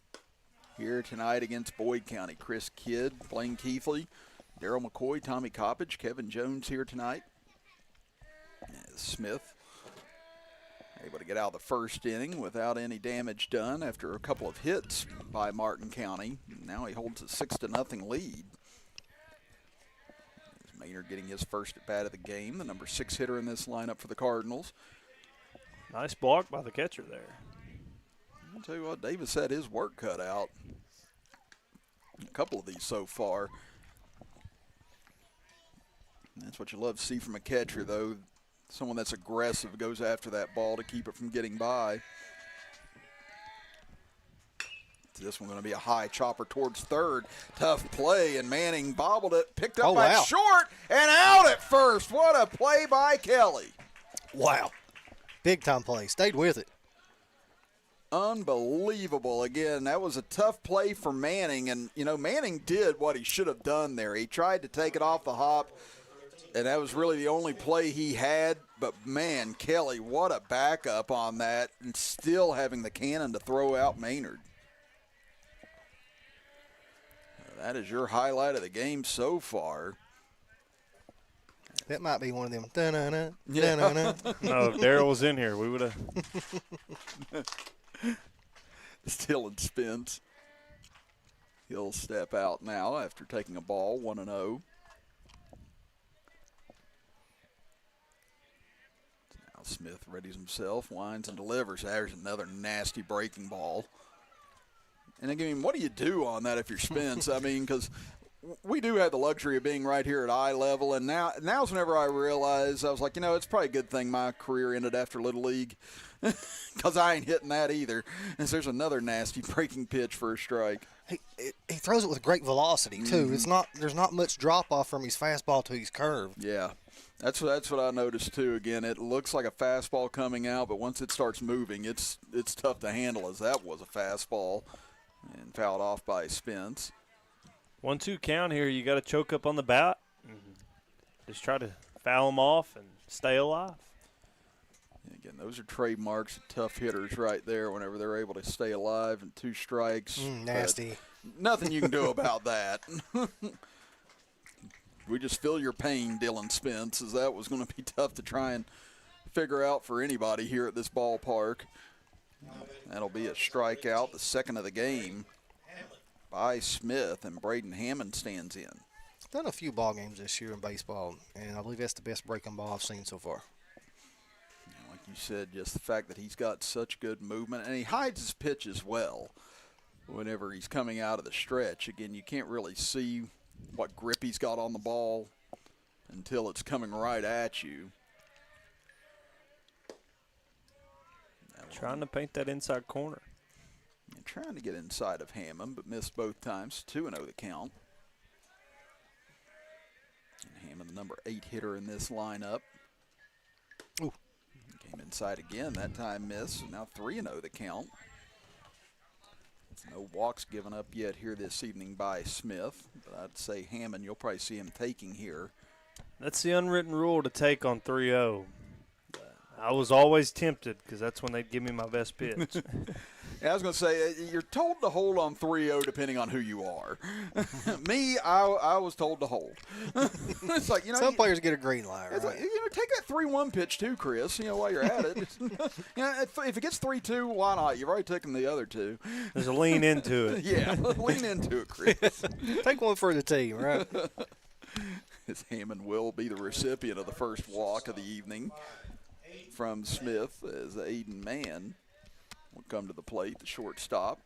here tonight against Boyd County. Chris Kidd, Blaine Keithley, Darryl McCoy, Tommy Coppage, Kevin Jones here tonight. As Smith able to get out of the first inning without any damage done after a couple of hits by Martin County. Now he holds a 6-0 lead. Maynard getting his first at bat of the game, the number 6 hitter in this lineup for the Cardinals. Nice block by the catcher there. I'll tell you what, Davis had his work cut out. A couple of these so far. That's what you love to see from a catcher, though. Someone that's aggressive, goes after that ball to keep it from getting by. This one going to be a high chopper towards third. Tough play, and Manning bobbled it, picked up by short, and out at first. What a play by Kelly. Wow. Big time play. Stayed with it. Unbelievable. Again, that was a tough play for Manning, and, you know, Manning did what he should have done there. He tried to take it off the hop, and that was really the only play he had. But, man, Kelly, what a backup on that, and still having the cannon to throw out Maynard. That is your highlight of the game so far. That might be one of them. Da-na-na, Yeah. da-na-na. No, if Darryl was in here, we would have. Still in spins. He'll step out now after taking a ball, 1-0. Now Smith readies himself, winds and delivers. There's another nasty breaking ball. And again, what do you do on that if you're Spence? I mean, because we do have the luxury of being right here at eye level, and now's whenever I realize, I was like, it's probably a good thing my career ended after Little League, because I ain't hitting that either. And so there's another nasty breaking pitch for a strike. He throws it with great velocity too. There's not much drop off from his fastball to his curve. Yeah, that's what I noticed too. Again, it looks like a fastball coming out, but once it starts moving, it's tough to handle. As that was a fastball, and fouled off by Spence. 1-2 count here. You got to choke up on the bat. Just try to foul them off and stay alive. Again, those are trademarks of tough hitters right there whenever they're able to stay alive and 2 strikes. Nasty. Nothing you can do about that. We just feel your pain, Dylan Spence, as that was going to be tough to try and figure out for anybody here at this ballpark. That'll be a strikeout, the second of the game by Smith, and Braden Hammond stands in. Done a few ball games this year in baseball, and I believe that's the best breaking ball I've seen so far. Like you said, just the fact that he's got such good movement, and he hides his pitch as well whenever he's coming out of the stretch. Again, you can't really see what grip he's got on the ball until it's coming right at you. Trying to paint that inside corner. And trying to get inside of Hammond, but missed both times. 2-0 the count. And Hammond, the number 8 hitter in this lineup. Ooh. Came inside again, that time missed. Now 3-0 the count. No walks given up yet here this evening by Smith, but I'd say Hammond, you'll probably see him taking here. That's the unwritten rule to take on 3-0. I was always tempted because that's when they'd give me my best pitch. Yeah, I was going to say, you're told to hold on 3-0 depending on who you are. Me, I was told to hold. It's like, some players get a green light, right? Like, take that 3-1 pitch too, Chris, while you're at it. If it gets 3-2, why not? You've already taken the other 2. There's a lean into it. Yeah, lean into it, Chris. Take one for the team, right? As Hammond will be the recipient of the first walk of the evening from Smith, as Aiden Mann will come to the plate, the shortstop.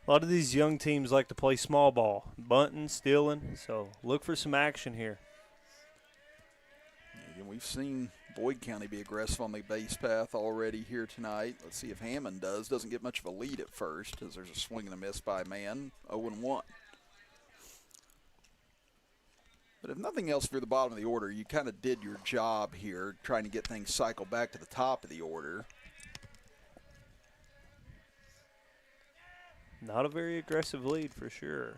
A lot of these young teams like to play small ball, bunting, stealing, so look for some action here. Again, we've seen Boyd County be aggressive on the base path already here tonight. Let's see if Hammond does. Doesn't get much of a lead at first, as there's a swing and a miss by Mann, 0-1. But if nothing else, for the bottom of the order, you kind of did your job here, trying to get things cycled back to the top of the order. Not a very aggressive lead for sure.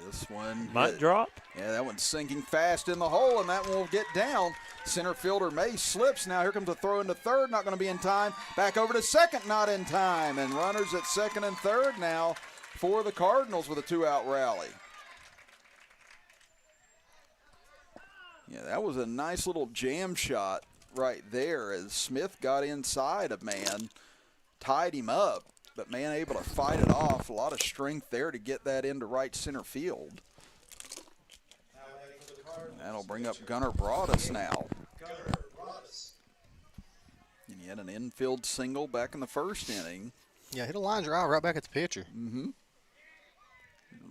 This one might drop. Yeah, that one's sinking fast in the hole, and that one will get down. Center fielder May slips. Now here comes a throw into third, not going to be in time. Back over to second, not in time. And runners at second and third now for the Cardinals with a 2-out rally. Yeah, that was a nice little jam shot right there as Smith got inside of Mann, tied him up, but Mann able to fight it off. A lot of strength there to get that into right center field. And that'll bring up Gunnar Broadus now. And he had an infield single back in the first inning. Yeah, hit a line drive right back at the pitcher. Mm-hmm.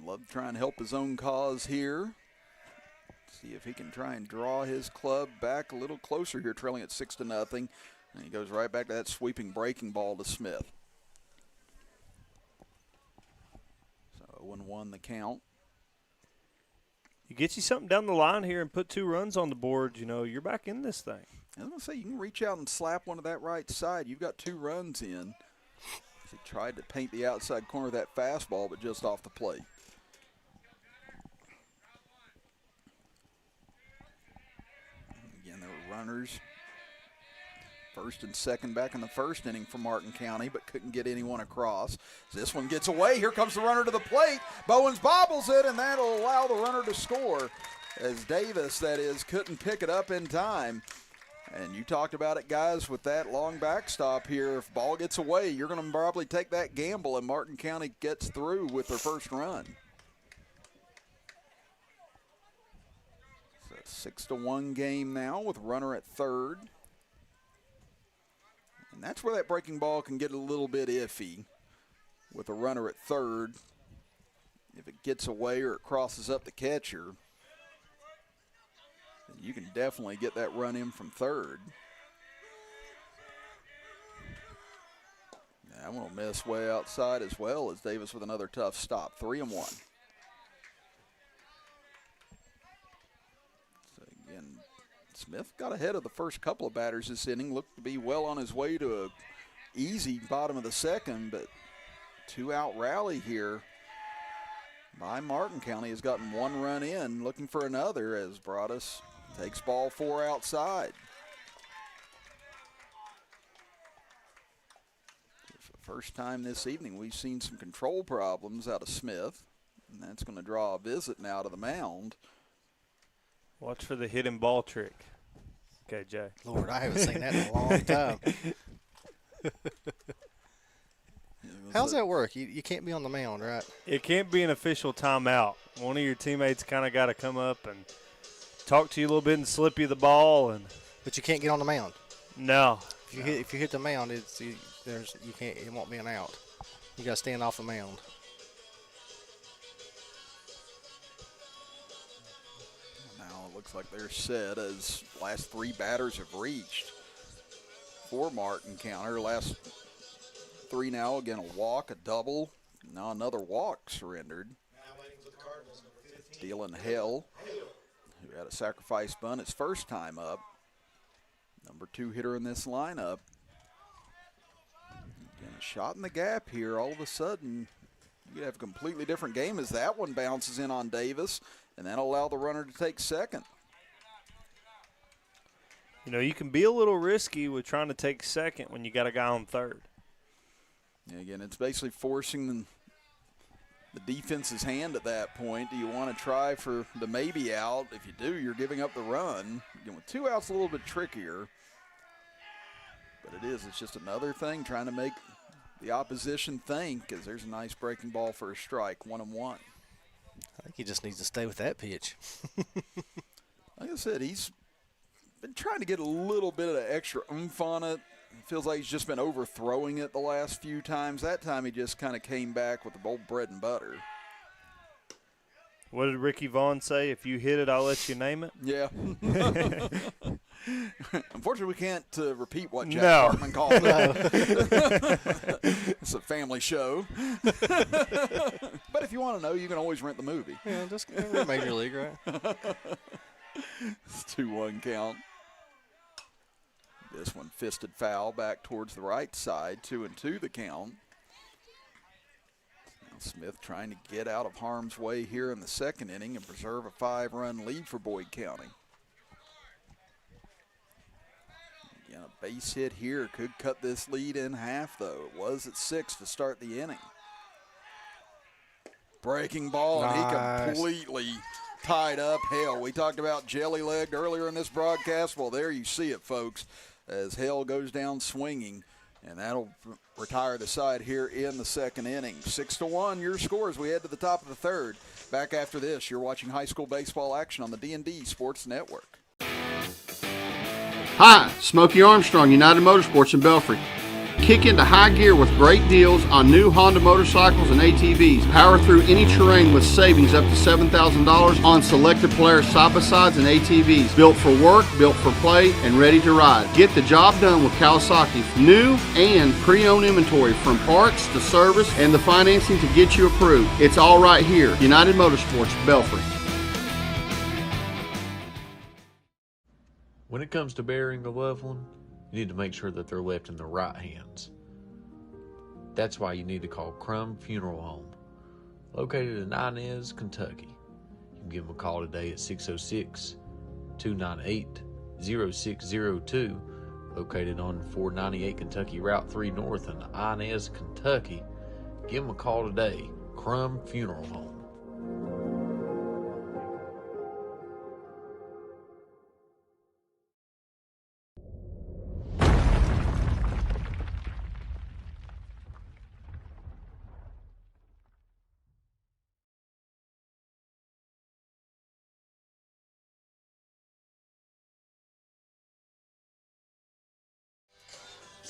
Love to try and help his own cause here. See if he can try and draw his club back a little closer here, trailing at 6-0. And he goes right back to that sweeping breaking ball to Smith. So 0-1 the count. You get you something down the line here and put 2 runs on the board, you're back in this thing. I was going to say, you can reach out and slap one to that right side. You've got 2 runs in. He tried to paint the outside corner of that fastball, but just off the plate. Again, there were runners first and second back in the first inning for Martin County, but couldn't get anyone across. This one gets away. Here comes the runner to the plate. Bowens bobbles it, and that'll allow the runner to score, as Davis, that is, couldn't pick it up in time. And you talked about it, guys, with that long backstop here. If ball gets away, you're going to probably take that gamble, and Martin County gets through with their first run. So it's a 6-1 game now with runner at third. And that's where that breaking ball can get a little bit iffy with a runner at third. if it gets away or it crosses up the catcher, then you can definitely get that run in from third. That one will miss way outside as well as Davis with another tough stop. 3-1. So again, Smith got ahead of the first couple of batters this inning. Looked to be well on his way to a easy bottom of the second, but 2-out rally here by Martin County has gotten 1 run in, looking for another as Broadus takes ball 4 outside. For the first time this evening, we've seen some control problems out of Smith, and that's going to draw a visit now to the mound. Watch for the hidden ball trick. Okay, Jay. Lord, I haven't seen that in a long time. How's that work? You can't be on the mound, right? It can't be an official timeout. One of your teammates kind of got to come up and talk to you a little bit and slip you the ball, and But you can't get on the mound. no. If you hit the mound, it won't be an out. You got to stand off the mound. Now it looks like they're set as last 3 batters have reached for Martin County. Last 3 now, again, a walk, a double, now another walk surrendered. Dylan Hale, who had a sacrifice bunt his first time up. Number 2 hitter in this lineup. Again, a shot in the gap here. All of a sudden, you could have a completely different game as that one bounces in on Davis, and that'll allow the runner to take second. You know, you can be a little risky with trying to take second when you got a guy on third. And again, it's basically forcing the defense's hand at that point. Do you want to try for the maybe out? If you do, you're giving up the run. Again, with 2 outs, a little bit trickier. But it's just another thing, trying to make the opposition think, as there's a nice breaking ball for a strike, 1-1. I think he just needs to stay with that pitch. Like I said, he's been trying to get a little bit of extra oomph on it. It feels like he's just been overthrowing it the last few times. That time he just kind of came back with the old bread and butter. What did Ricky Vaughn say? If you hit it, I'll let you name it. Yeah. Unfortunately, we can't repeat what Jack No. Hartman called it. It's a family show. But if you want to know, you can always rent the movie. Yeah, just Major League, right? It's 2-1 count. This one fisted foul back towards the right side, 2-2 the count. Now Smith trying to get out of harm's way here in the second inning and preserve a 5-run lead for Boyd County. Again, a base hit here could cut this lead in half, though. It was at 6 to start the inning. Breaking ball, and he completely tied up Hale. We talked about jelly-legged earlier in this broadcast. Well, there you see it, folks, as Hale goes down swinging, and that'll retire the side here in the second inning. 6-1, your score as we head to the top of the third. Back after this, you're watching high school baseball action on the D&D Sports Network. Hi, Smokey Armstrong, United Motorsports in Belfry. Kick into high gear with great deals on new Honda motorcycles and ATVs. Power through any terrain with savings up to $7,000 on selected Polaris side-by-sides and ATVs. Built for work, built for play, and ready to ride. Get the job done with Kawasaki. New and pre-owned inventory from parts to service and the financing to get you approved. It's all right here. United Motorsports, Belfry. When it comes to burying a loved one, you need to make sure that they're left in the right hands. That's why you need to call Crum Funeral Home, located in Inez, Kentucky. You can give them a call today at 606-298-0602, located on 498 Kentucky Route 3 North in Inez, Kentucky. Give them a call today, Crum Funeral Home.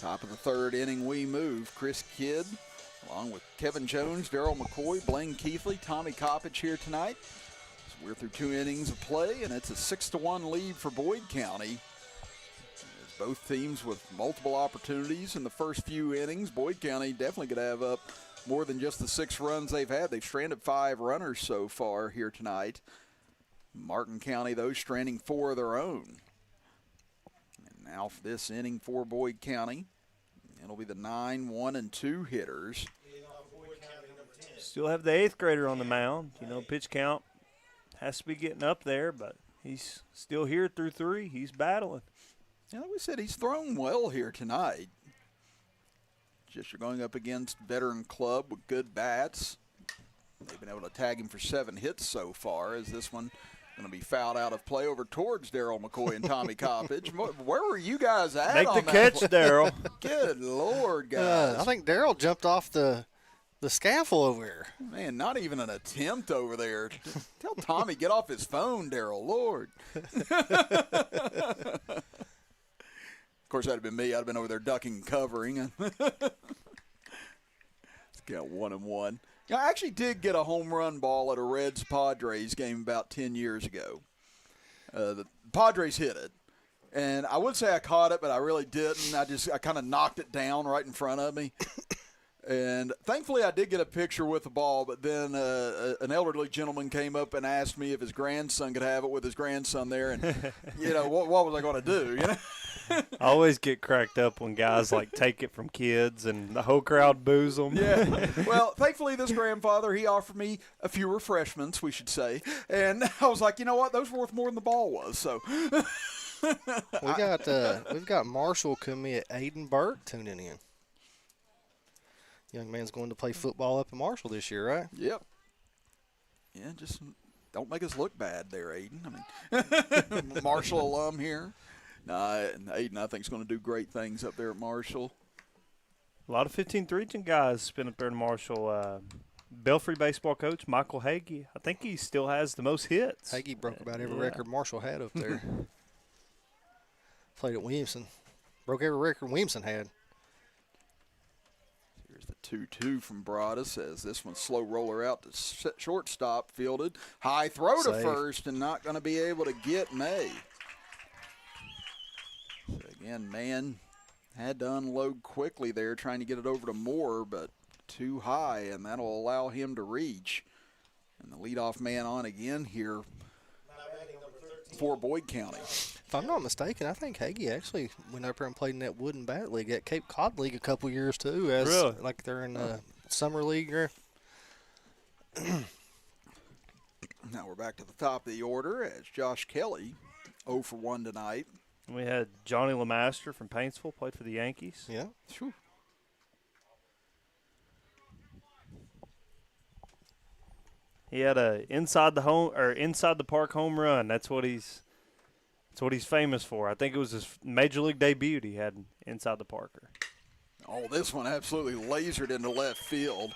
Top of the third inning we move. Chris Kidd along with Kevin Jones, Darryl McCoy, Blaine Keithley, Tommy Coppage here tonight. So we're through 2 innings of play, and it's a 6-1 lead for Boyd County. As both teams with multiple opportunities in the first few innings. Boyd County definitely could have up more than just the 6 runs they've had. They've stranded 5 runners so far here tonight. Martin County, though, stranding 4 of their own. And now for this inning for Boyd County, it'll be the 9, 1, and 2 hitters. Still have the 8th grader on the mound. You know, pitch count has to be getting up there, but he's still here through 3. He's battling. Yeah, like we said, he's thrown well here tonight. Just you're going up against veteran club with good bats. They've been able to tag him for 7 hits so far, as this one going to be fouled out of play over towards Darryl McCoy and Tommy Coppage. Where were you guys at? Make on the that catch, Darryl. Good Lord, guys. I think Darryl jumped off the scaffold over here. Man, not even an attempt over there. Tell Tommy, get off his phone, Darryl. Lord. Of course, that'd have been me. I'd have been over there ducking and covering. It's got 1-1. Yeah, I actually did get a home run ball at a Reds-Padres game about 10 years ago. The Padres hit it. And I would say I caught it, but I really didn't. I kind of knocked it down right in front of me. And thankfully I did get a picture with the ball, but then an elderly gentleman came up and asked me if his grandson could have it with his grandson there. And, what was I going to do, I always get cracked up when guys take it from kids and the whole crowd boos them. Yeah. Well, thankfully this grandfather, he offered me a few refreshments, we should say. And I was like, you know what? Those were worth more than the ball was. So We've got Marshall commit Aiden Burke tuning in. Young man's going to play football up in Marshall this year, right? Yep. Yeah, just don't make us look bad there, Aiden. I mean, Marshall alum here. Aiden, I think, is going to do great things up there at Marshall. A lot of 15th region guys been up there in Marshall. Belfry baseball coach Michael Hagee. I think he still has the most hits. Hagee broke about every record Marshall had up there. Played at Williamson. Broke every record Williamson had. Here's the 2-2 from Broadus as this one slow roller out to shortstop, fielded. High throw to first and not going to be able to get May. So again, Mann had to unload quickly there, trying to get it over to Moore, but too high, and that'll allow him to reach. And the leadoff man on again here for Boyd County. If I'm not mistaken, I think Hagee actually went up there and played in that Wooden Bat League, that Cape Cod League a couple years too. Really? Like they're in the summer league. Now we're back to the top of the order as Josh Kelly 0 for 1 tonight. We had Johnny Lemaster from Paintsville, played for the Yankees. Yeah. Whew. He had a inside the park home run. That's what he's famous for. I think it was his major league debut he had inside the Parker. Oh, this one absolutely lasered into left field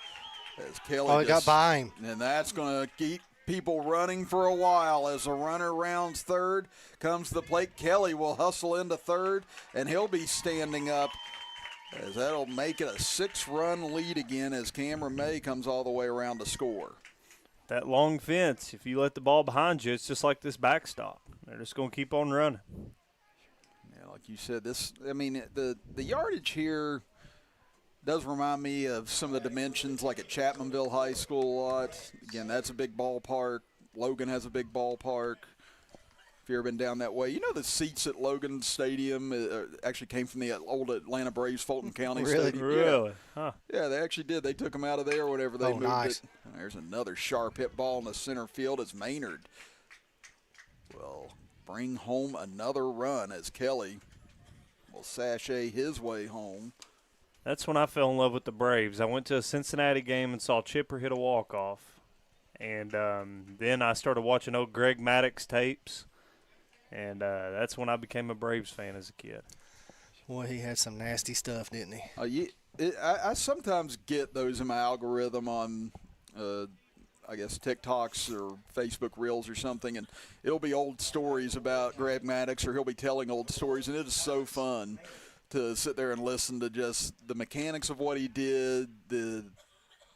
as Kelly got by him. And that's going to keep people running for a while as a runner rounds third. Comes to the plate. Kelly will hustle into third, and he'll be standing up as that'll make it a 6-run lead again as Cameron May comes all the way around to score. That long fence, if you let the ball behind you, it's just like this backstop. They're just going to keep on running. Yeah, like you said, the yardage here does remind me of some of the dimensions like at Chapmanville High School a lot. Again, that's a big ballpark. Logan has a big ballpark. If you've ever been down that way, you know the seats at Logan Stadium actually came from the old Atlanta Braves Fulton County Stadium. Really? Yeah. Huh. Yeah, they actually did. They took them out of there or whatever. They moved nice. it. There's another sharp hit ball in the center field as Maynard will bring home another run as Kelly will sashay his way home. That's when I fell in love with the Braves. I went to a Cincinnati game and saw Chipper hit a walk-off. And then I started watching old Greg Maddox tapes. And that's when I became a Braves fan as a kid. Boy, he had some nasty stuff, didn't he? I sometimes get those in my algorithm on, I guess, TikToks or Facebook Reels or something, and it'll be old stories about Greg Maddox, or he'll be telling old stories, and it is so fun to sit there and listen to just the mechanics of what he did, the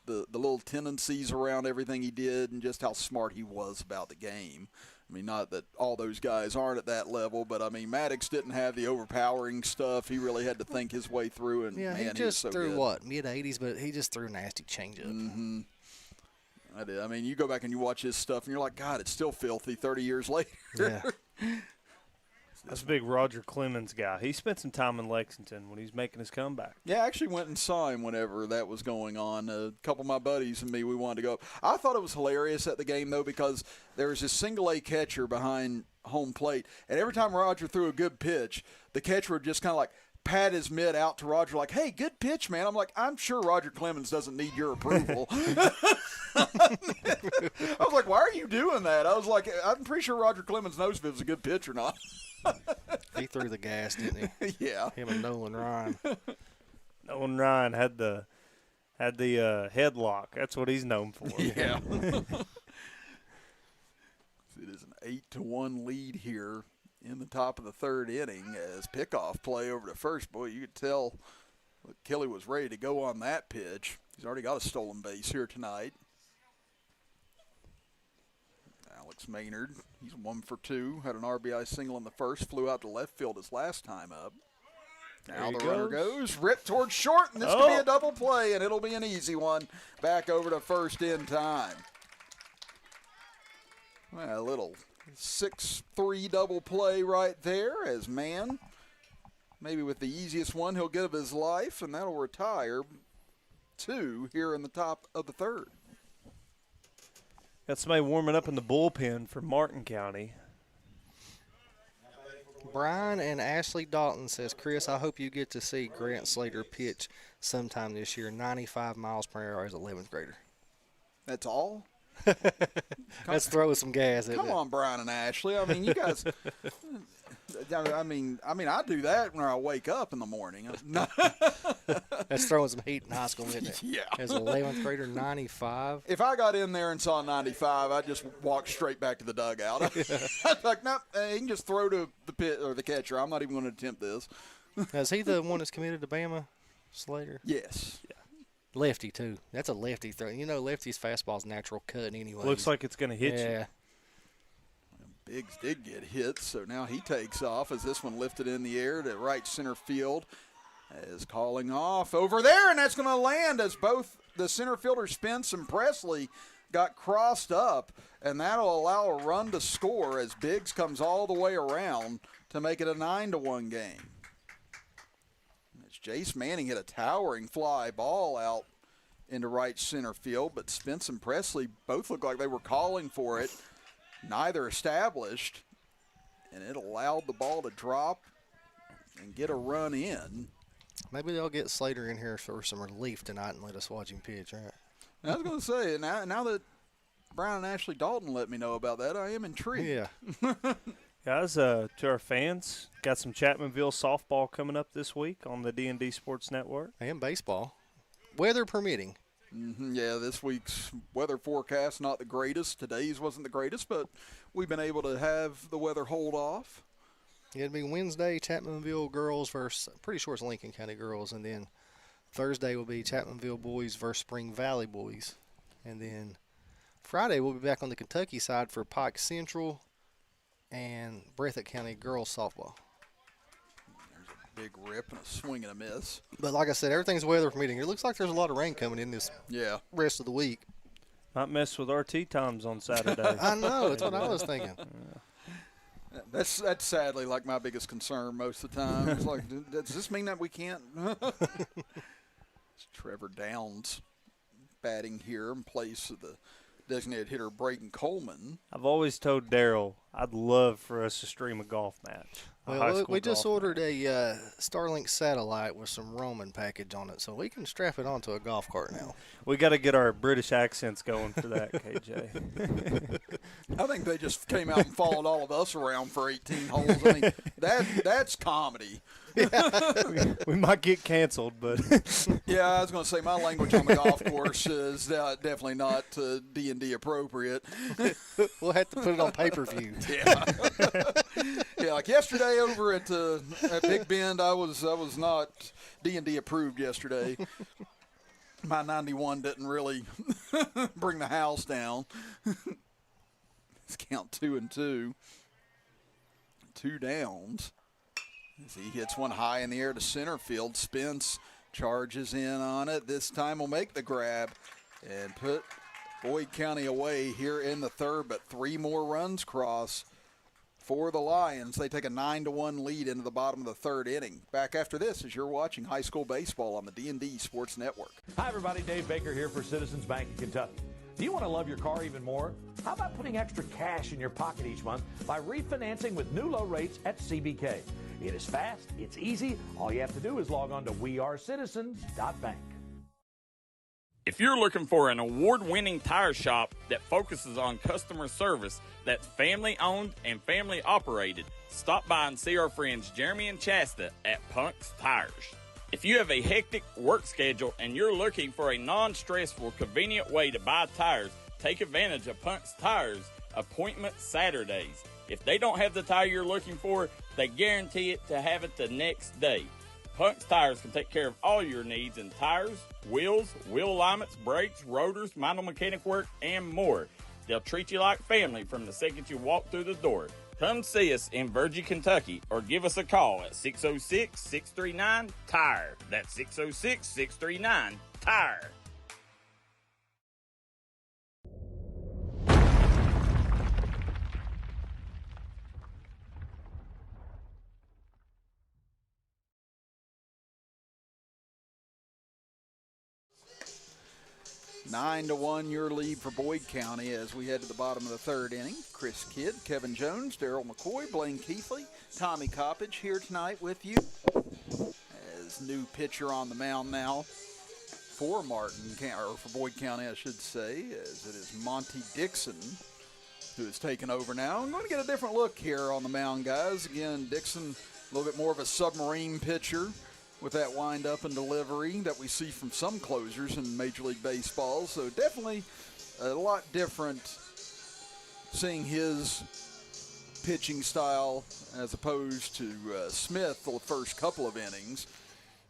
little tendencies around everything he did, and just how smart he was about the game. I mean, not that all those guys aren't at that level, but, I mean, Maddox didn't have the overpowering stuff. He really had to think his way through, and, Yeah, man, he just was so threw, good. mid-80s, but he just threw nasty changeup. Mm-hmm. I did. I mean, you go back and you watch his stuff, and you're like, God, it's still filthy 30 years later. Yeah. That's a big Roger Clemens guy. He spent some time in Lexington when he was making his comeback. Yeah, I actually went and saw him whenever that was going on. A couple of my buddies and me, we wanted to go up. I thought it was hilarious at the game, though, because there was this single-A catcher behind home plate, and every time Roger threw a good pitch, the catcher would just kind of like pat his mitt out to Roger like, hey, good pitch, man. I'm like, I'm sure Roger Clemens doesn't need your approval. I was like, why are you doing that? I was like, I'm pretty sure Roger Clemens knows if it was a good pitch or not. He threw the gas, didn't he? Yeah. Him and Nolan Ryan. Nolan Ryan had the headlock. That's what he's known for. Yeah. It is an 8-1 lead here in the top of the third inning as pickoff play over to first. Boy, you could tell Kelly was ready to go on that pitch. He's already got a stolen base here tonight. Alex Maynard, he's 1 for 2. Had an RBI single in the first, flew out to left field his last time up. Now the runner goes, ripped towards short, and this could be a double play, and it'll be an easy one. Back over to first in time. Well, a little 6-3 double play right there as Mann, maybe with the easiest one he'll get of his life, and that'll retire 2 here in the top of the third. Got somebody warming up in the bullpen for Martin County. Brian and Ashley Dalton says, Chris, I hope you get to see Grant Slater pitch sometime this year. 95 miles per hour as 11th grader. That's all? Let's throw some gas at it. Come on, Brian and Ashley. I mean, you guys. I mean, I do that when I wake up in the morning. That's throwing some heat in high school, isn't it? Yeah. As an 11th grader, 95. If I got in there and saw 95, I'd just walk straight back to the dugout. I'd like, no, he can just throw to the pit or the catcher. I'm not even going to attempt this. Is he the one that's committed to Bama, Slater? Yes. Yeah. Lefty, too. That's a lefty throw. You know, lefty's fastball's natural cut anyway. Looks like it's going to hit you. Biggs did get hit, so now he takes off as this one lifted in the air to right center field. Is calling off over there, and that's going to land as both the center fielder Spence and Presley got crossed up, and that'll allow a run to score as Biggs comes all the way around to make it a 9-1 game. As Jace Manning hit a towering fly ball out into right center field, but Spence and Presley both looked like they were calling for it. Neither established, and it allowed the ball to drop and get a run in. Maybe they'll get Slater in here for some relief tonight and let us watch him pitch, right? I was going to say, now that Brian and Ashley Dalton let me know about that, I am intrigued. Yeah. Guys, to our fans, got some Chapmanville softball coming up this week on the D&D Sports Network. And baseball. Weather permitting. Yeah, this week's weather forecast not the greatest. Today's wasn't the greatest, but we've been able to have the weather hold off. It'll be Wednesday, Chapmanville girls versus, pretty sure it's Lincoln County girls, and then Thursday will be Chapmanville boys versus Spring Valley boys. And then Friday we'll be back on the Kentucky side for Pike Central and Breathitt County girls softball. Big rip and a swing and a miss. But like I said, everything's weather permitting. It looks like there's a lot of rain coming in this rest of the week. Might mess with our tee times on Saturday. I know. That's what I was thinking. That's sadly like my biggest concern most of the time. It's like, does this mean that we can't? It's Trevor Downs batting here in place of the designated hitter Braden Coleman. I've always told Darryl I'd love for us to stream a golf match. Well, we just ordered a Starlink satellite with some roaming package on it, so we can strap it onto a golf cart now. We got to get our British accents going for that, KJ. I think they just came out and followed all of us around for 18 holes. I mean, that's comedy. We might get canceled, but Yeah, I was going to say my language on the golf course is definitely not D&D appropriate. We'll have to put it on pay-per-view. Yeah. Yeah, like yesterday over at Big Bend, I was not D&D approved yesterday. My 91 didn't really bring the house down. Let's count 2 and 2. 2 downs. As he hits one high in the air to center field. Spence charges in on it. This time will make the grab and put Boyd County away here in the third, but 3 more runs cross for the Lions. They take a 9-1 lead into the bottom of the third inning. Back after this as you're watching high school baseball on the D&D Sports Network. Hi, everybody. Dave Baker here for Citizens Bank in Kentucky. Do you want to love your car even more? How about putting extra cash in your pocket each month by refinancing with new low rates at CBK? It is fast, it's easy. All you have to do is log on to wearecitizens.bank. If you're looking for an award-winning tire shop that focuses on customer service that's family-owned and family-operated, stop by and see our friends Jeremy and Chasta at Punk's Tires. If you have a hectic work schedule and you're looking for a non-stressful, convenient way to buy tires, take advantage of Punk's Tires Appointment Saturdays. If they don't have the tire you're looking for, they guarantee it to have it the next day. Punk's Tires can take care of all your needs in tires, wheels, wheel alignments, brakes, rotors, minor mechanic work, and more. They'll treat you like family from the second you walk through the door. Come see us in Virgie, Kentucky, or give us a call at 606-639-TIRE. That's 606-639-TIRE. Nine to 1 your lead for Boyd County as we head to the bottom of the third inning. Chris Kidd, Kevin Jones, Darryl McCoy, Blaine Keithley, Tommy Coppage here tonight with you as new pitcher on the mound now for Boyd County, I should say, as it is Monty Dixon who has taken over now. I'm going to get a different look here on the mound, guys. Again, Dixon, a little bit more of a submarine pitcher with that wind-up and delivery that we see from some closers in Major League Baseball. So definitely a lot different seeing his pitching style as opposed to Smith the first couple of innings.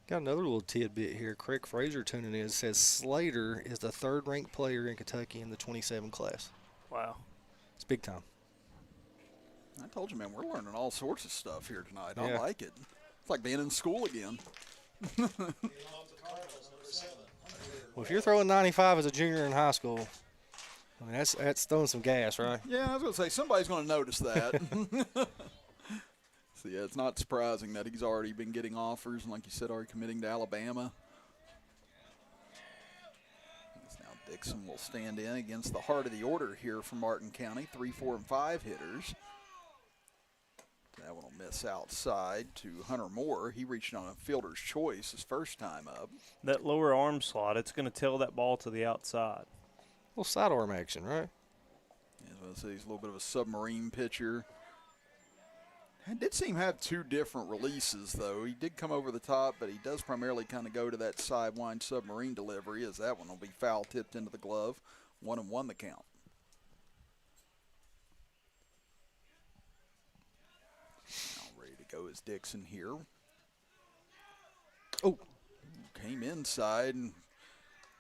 Got another little tidbit here. Craig Fraser tuning in says Slater is the third-ranked player in Kentucky in the 27 class. wow. It's big time. I told you, man, we're learning all sorts of stuff here tonight. Yeah. I like it. It's like being in school again. Well, if you're throwing 95 as a junior in high school, I mean, that's throwing some gas, right? Yeah, I was going to say, somebody's going to notice that. So, yeah, it's not surprising that he's already been getting offers, and like you said, already committing to Alabama. Now Dixon will stand in against the heart of the order here for Martin County, 3, 4, and 5 hitters. That one will miss outside to Hunter Moore. He reached on a fielder's choice his first time up. That lower arm slot, it's going to tail that ball to the outside. A little sidearm action, right? As I say, he's a little bit of a submarine pitcher. I did see him have 2 different releases, though. He did come over the top, but he does primarily kind of go to that sidewind submarine delivery, as that one will be foul tipped into the glove. 1-1 the count. Go is Dixon here. Oh, came inside and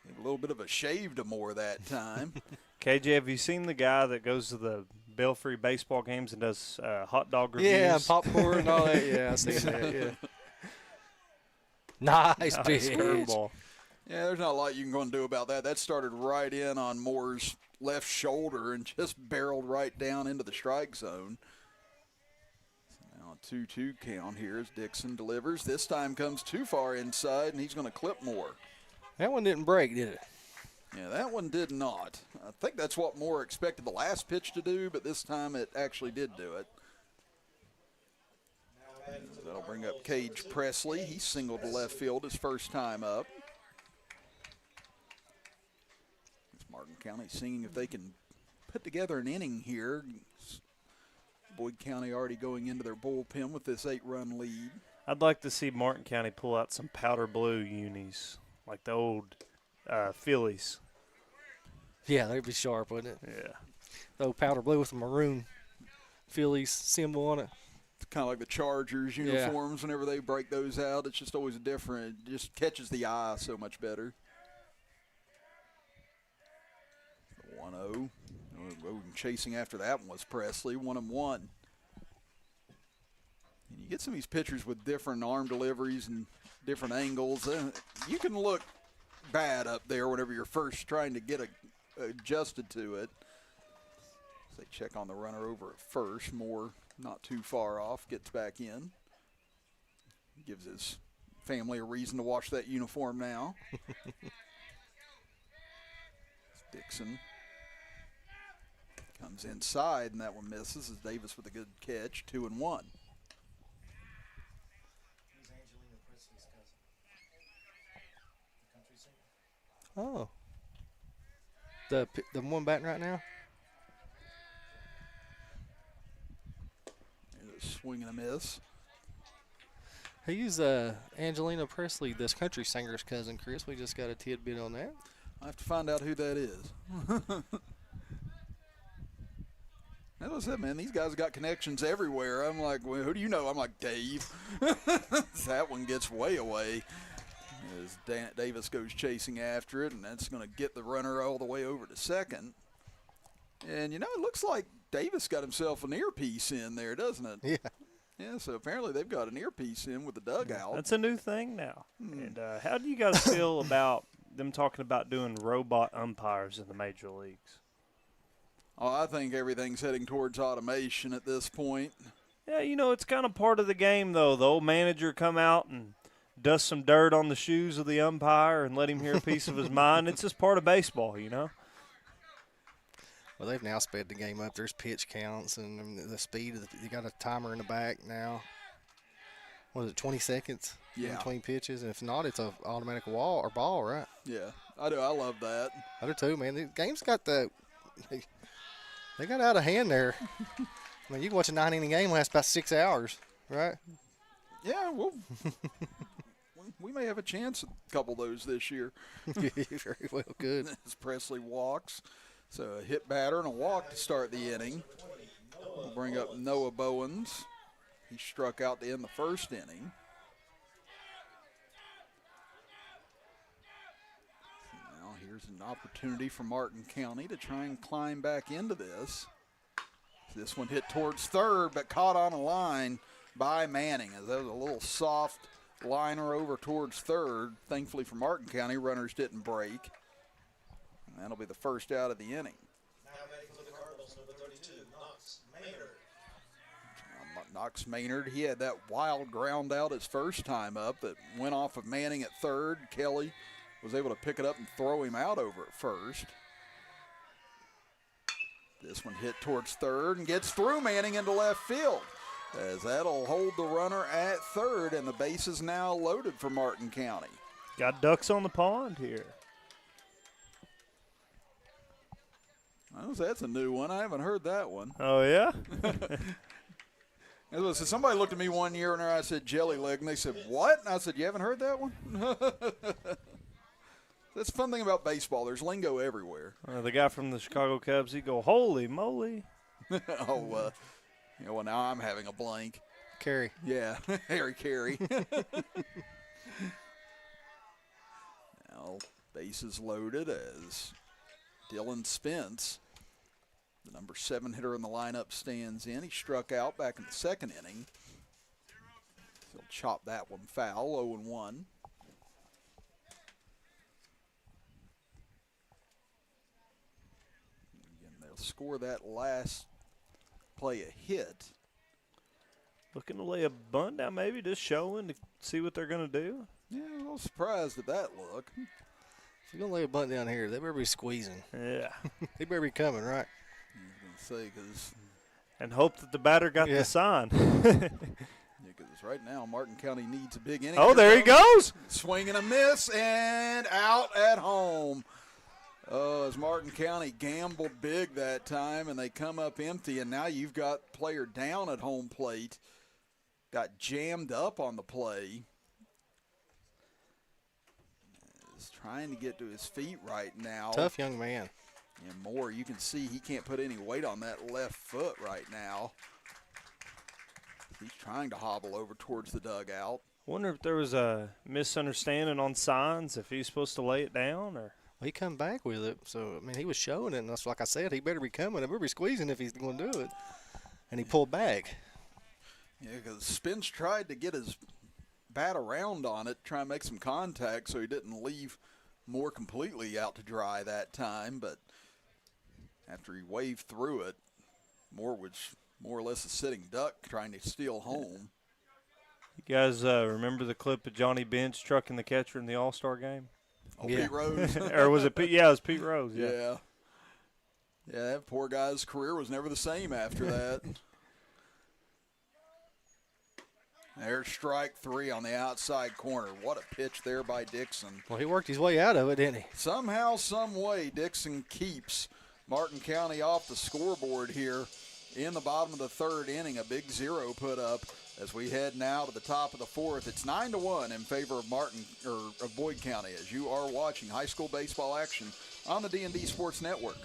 gave a little bit of a shave to Moore that time. KJ, have you seen the guy that goes to the Belfry baseball games and does hot dog reviews? Yeah, popcorn and all that. Yeah, I see that, yeah. Nice pitch. Curveball. Yeah, there's not a lot you can go and do about that. That started right in on Moore's left shoulder and just barreled right down into the strike zone. 2-2 count here as Dixon delivers. This time comes too far inside, and he's going to clip Moore. That one didn't break, did it? Yeah, that one did not. I think that's what Moore expected the last pitch to do, but this time it actually did do it. That'll bring up Cage Presley. He singled to left field his first time up. It's Martin County seeing if they can put together an inning here. Boyd County already going into their bullpen with this 8-run lead. I'd like to see Martin County pull out some powder blue unis, like the old Phillies. Yeah, they'd be sharp, wouldn't it? Yeah. The old powder blue with the maroon Phillies symbol on it. Kind of like the Chargers uniforms. Whenever they break those out, it's just always different. It just catches the eye so much better. 1-0. Chasing after that one was Presley, 1-1. And you get some of these pitchers with different arm deliveries and different angles. You can look bad up there whenever you're first trying to get adjusted to it. So they check on the runner over at first. Moore not too far off, gets back in. Gives his family a reason to watch that uniform now. Dixon comes inside, and that one misses as Davis with a good catch, 2-1. Oh. The one batting right now? There's a swing and a miss. Who's Angelina Presley, this country singer's cousin, Chris? We just got a tidbit on that. I have to find out who that is. As I said, man, these guys got connections everywhere. I'm like, well, who do you know? I'm like, Dave. That one gets way away as Davis goes chasing after it, and that's going to get the runner all the way over to second. And, you know, it looks like Davis got himself an earpiece in there, doesn't it? Yeah. Yeah, so apparently they've got an earpiece in with the dugout. That's a new thing now. And how do you guys feel about them talking about doing robot umpires in the major leagues? Oh, I think everything's heading towards automation at this point. Yeah, you know, it's kind of part of the game, though. The old manager come out and dust some dirt on the shoes of the umpire and let him hear a piece of his mind. It's just part of baseball, you know. Well, they've now sped the game up. There's pitch counts and the speed. You got a timer in the back now. What is it, 20 seconds in between pitches? And if not, it's an automatic wall or ball, right? Yeah, I do. I love that. I do too, man. The game's got they got out of hand there. I mean, you can watch a 9-inning game last about 6 hours, right? Yeah, well, we may have a chance at a couple of those this year. Very well, good. As Presley walks. So a hit batter and a walk to start the inning. We'll bring up Noah Bowens. He struck out to end the first inning. Now here's an opportunity for Martin County to try and climb back into this. This one hit towards third, but caught on a line by Manning. As that was a little soft liner over towards third. Thankfully for Martin County, runners didn't break. And that'll be the first out of the inning. Now batting for the Cardinals, number 32, Knox Maynard. Knox Maynard, he had that wild ground out his first time up that went off of Manning at third. Kelly was able to pick it up and throw him out over at first. This one hit towards third and gets through Manning into left field, as that'll hold the runner at third, and the base is now loaded for Martin County. Got ducks on the pond here. Well, that's a new one. I haven't heard that one. Oh, yeah? Listen, somebody looked at me one year and I said jelly leg, and they said, what? And I said, you haven't heard that one? That's the fun thing about baseball. There's lingo everywhere. The guy from the Chicago Cubs, he'd go, holy moly. Well, now I'm having a blank. Carey. Yeah, Harry Carey. Now, bases loaded as Dylan Spence, the number 7 hitter in the lineup, stands in. He struck out back in the second inning. He'll chop that one foul, 0-1. Again, they'll score that last play a hit. Looking to lay a bunt down, maybe just showing to see what they're going to do. Yeah, a little surprised at that look. If you're going to lay a bunt down here, they better be squeezing. Yeah. They better be coming, right? I was going to say, because and hope that the batter got the sign. right now Martin County needs a big inning. Oh, there he goes. Swing and a miss, and out at home. As Martin County gambled big that time, and they come up empty, and now you've got player down at home plate. got jammed up on the play. He's trying to get to his feet right now. Tough young man. And Moore, you can see he can't put any weight on that left foot right now. He's trying to hobble over towards the dugout. Wonder if there was a misunderstanding on signs, if he's supposed to lay it down or. He come back with it, so I mean he was showing it, and that's like I said, he better be coming. I better be squeezing if he's going to do it. And he pulled back. Yeah, because Spence tried to get his bat around on it, try and make some contact so he didn't leave Moore completely out to dry that time. But after he waved through it, Moore was more or less a sitting duck trying to steal home. You guys remember the clip of Johnny Bench trucking the catcher in the All-Star game? Oh, yeah. Pete Rose. Or was it Pete? Yeah, it was Pete Rose. Yeah. Yeah, that poor guy's career was never the same after that. There's strike 3 on the outside corner. What a pitch there by Dixon. Well, he worked his way out of it, didn't he? Somehow, some way, Dixon keeps Martin County off the scoreboard here in the bottom of the 3rd inning. A big 0 put up as we head now to the top of the 4th. It's 9-1 in favor of of Boyd County as you are watching high school baseball action on the D&D Sports Network.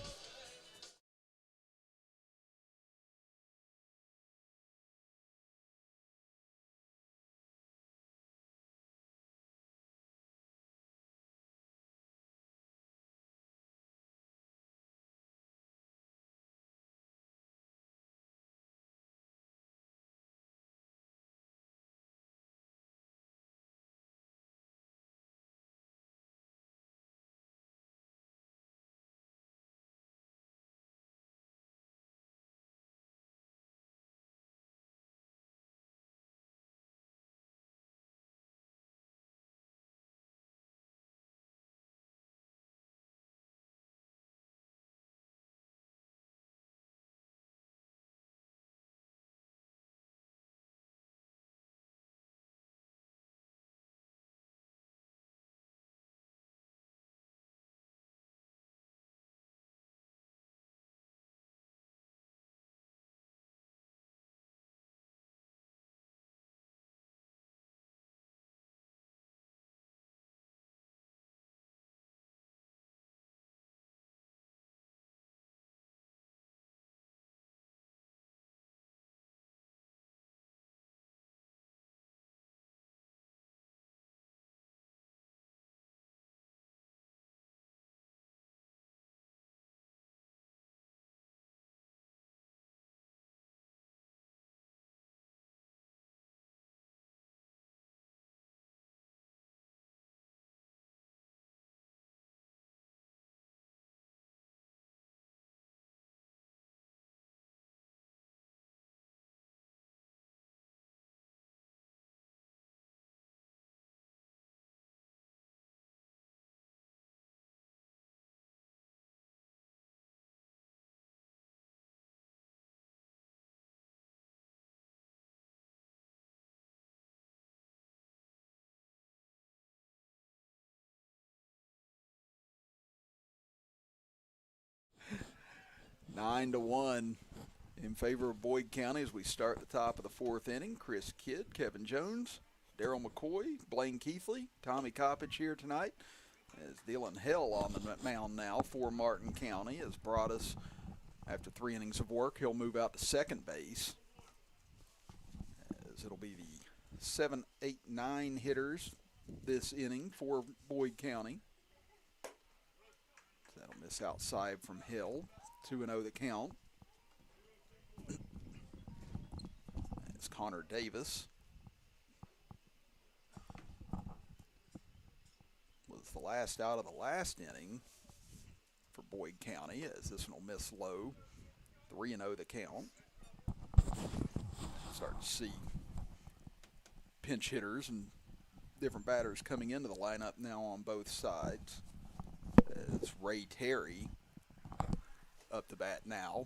Nine to 1 in favor of Boyd County as we start the top of the 4th inning. Chris Kidd, Kevin Jones, Darryl McCoy, Blaine Keithley, Tommy Coppage here tonight. As Dylan Hill on the mound now for Martin County has brought us, after 3 innings of work, he'll move out to second base. As it'll be the 7, 8, 9 hitters this inning for Boyd County. That'll miss outside from Hill. 2-0 the count. It's Connor Davis. Was the last out of the last inning for Boyd County, as this one will miss low. 3-0 the count. Start to see pinch hitters and different batters coming into the lineup now on both sides. It's Ray Terry up to bat now.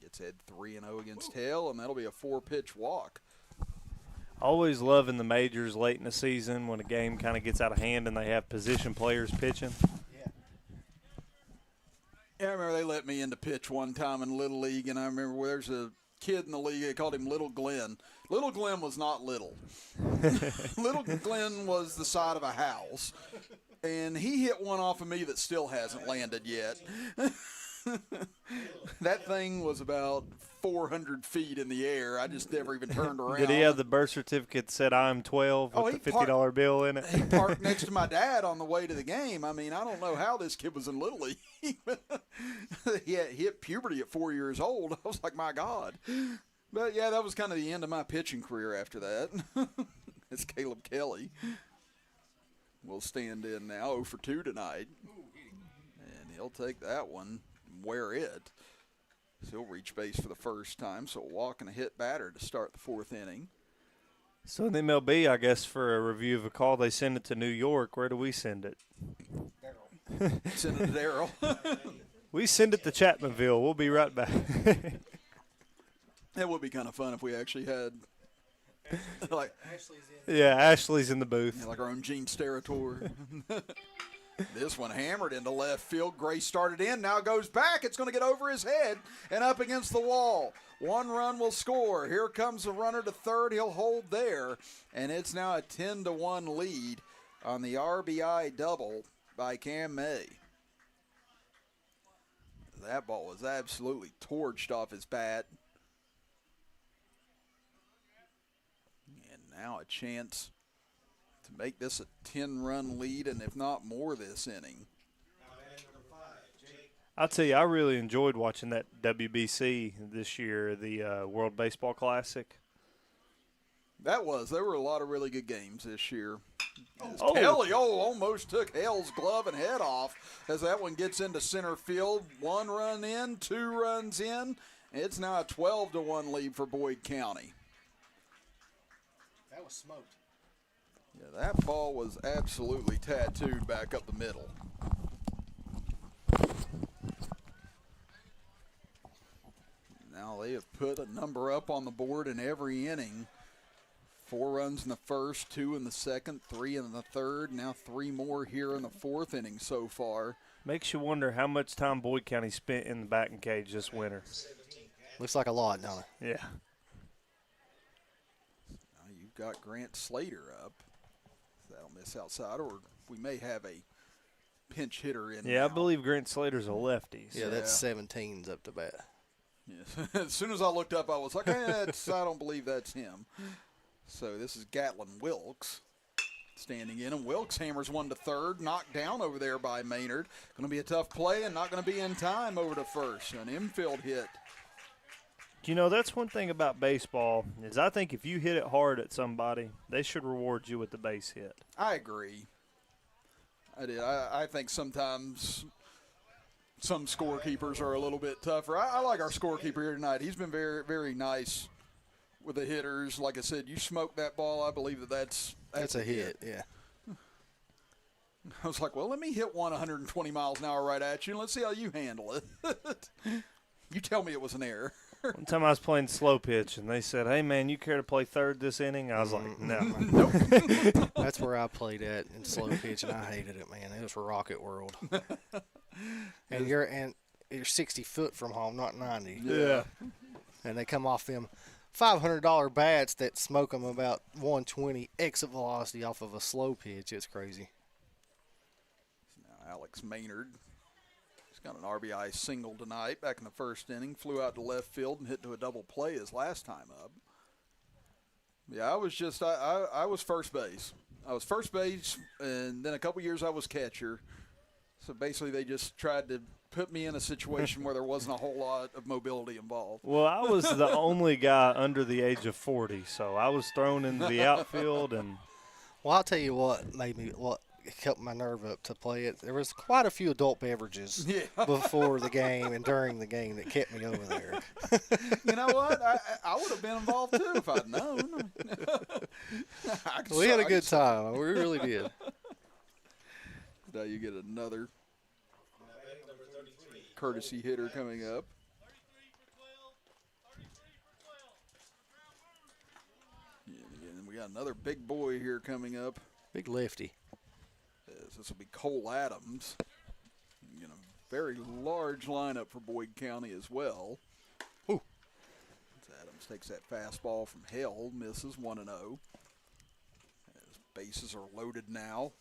Gets head 3-0 against Hill, and that'll be a 4-pitch walk. Always loving the majors late in the season when a game kind of gets out of hand and they have position players pitching. Yeah, I remember they let me in to pitch one time in Little League, and I remember there's a kid in the league. They called him Little Glenn. Little Glenn was not little. Little Glenn was the side of a house. And he hit one off of me that still hasn't landed yet. That thing was about 400 feet in the air. I just never even turned around. Did he have the birth certificate that said I'm 12 with the $50 bill in it? He parked next to my dad on the way to the game. I mean, I don't know how this kid was in Little League. He hit puberty at 4 years old. I was like, my God. But, yeah, that was kind of the end of my pitching career after that. It's Caleb Kelly. Will stand in now, 0 for 2 tonight. And he'll take that one, wear it. So he'll reach base for the first time. So a walk and a hit batter to start the 4th inning. So in the MLB, I guess for a review of a call, they send it to New York. Where do we send it? Send it to Darryl. We send it to Chapmanville. We'll be right back. That would be kind of fun if we actually had, like, Ashley's in the booth. like our own Gene Steratore. This one hammered into left field. Gray started in, now goes back. It's going to get over his head and up against the wall. 1 run will score. Here comes the runner to third. He'll hold there, and it's now a 10-1 lead on the RBI double by Cam May. That ball was absolutely torched off his bat. And now a chance to make this a 10-run lead, and if not more this inning. I'll tell you, I really enjoyed watching that WBC this year, the World Baseball Classic. There were a lot of really good games this year. Kelly almost took Hale's glove and head off as that one gets into center field. 1 run in, 2 runs in. It's now a 12-1 lead for Boyd County. That was smoked. Yeah, that ball was absolutely tattooed back up the middle. Now they have put a number up on the board in every inning. 4 runs in the first, 2 in the second, 3 in the third, now 3 more here in the 4th inning so far. Makes you wonder how much time Boyd County spent in the batting cage this winter. Looks like a lot, don't it? Yeah. Now you've got Grant Slater up. That'll miss outside, or we may have a pinch hitter in. Yeah, now. I believe Grant Slater's a lefty. Yeah, that's 17's up to bat. Yes. As soon as I looked up, I was like, I don't believe that's him. So this is Gatlin Wilkes standing in, and Wilkes hammers one to third, knocked down over there by Maynard. Going to be a tough play and not going to be in time over to first. An infield hit. You know, that's one thing about baseball is I think if you hit it hard at somebody, they should reward you with the base hit. I agree. I think sometimes some scorekeepers are a little bit tougher. I like our scorekeeper here tonight. He's been very, very nice with the hitters. Like I said, you smoke that ball, I believe that's a hit, yeah. I was like, well, let me hit one 120 miles an hour right at you, and let's see how you handle it. You tell me it was an error. One time I was playing slow pitch, and they said, hey, man, you care to play third this inning? I was like, no. Nope. That's where I played at in slow pitch, and I hated it, man. It was Rocket World. And you're 60 foot from home, not 90. Yeah. And they come off them $500 bats that smoke them about 120 exit velocity off of a slow pitch. It's crazy. Now Alex Maynard. He's got an RBI single tonight back in the first inning. Flew out to left field and hit to a double play his last time up. Yeah, I was first base. I was first base, and then a couple years I was catcher. So basically they just tried to put me in a situation where there wasn't a whole lot of mobility involved. Well, I was the only guy under the age of 40, so I was thrown into the outfield. And well, I'll tell you what kept my nerve up to play it. There was quite a few adult beverages before the game and during the game that kept me over there. You know what? I would have been involved too if I'd known. We had a good time. We really did. Now you get another courtesy hitter coming up. And we got another big boy here coming up. Big lefty. This will be Cole Adams. You know, very large lineup for Boyd County as well. Ooh. Adams takes that fastball from Hale, misses 1-0. As bases are loaded now.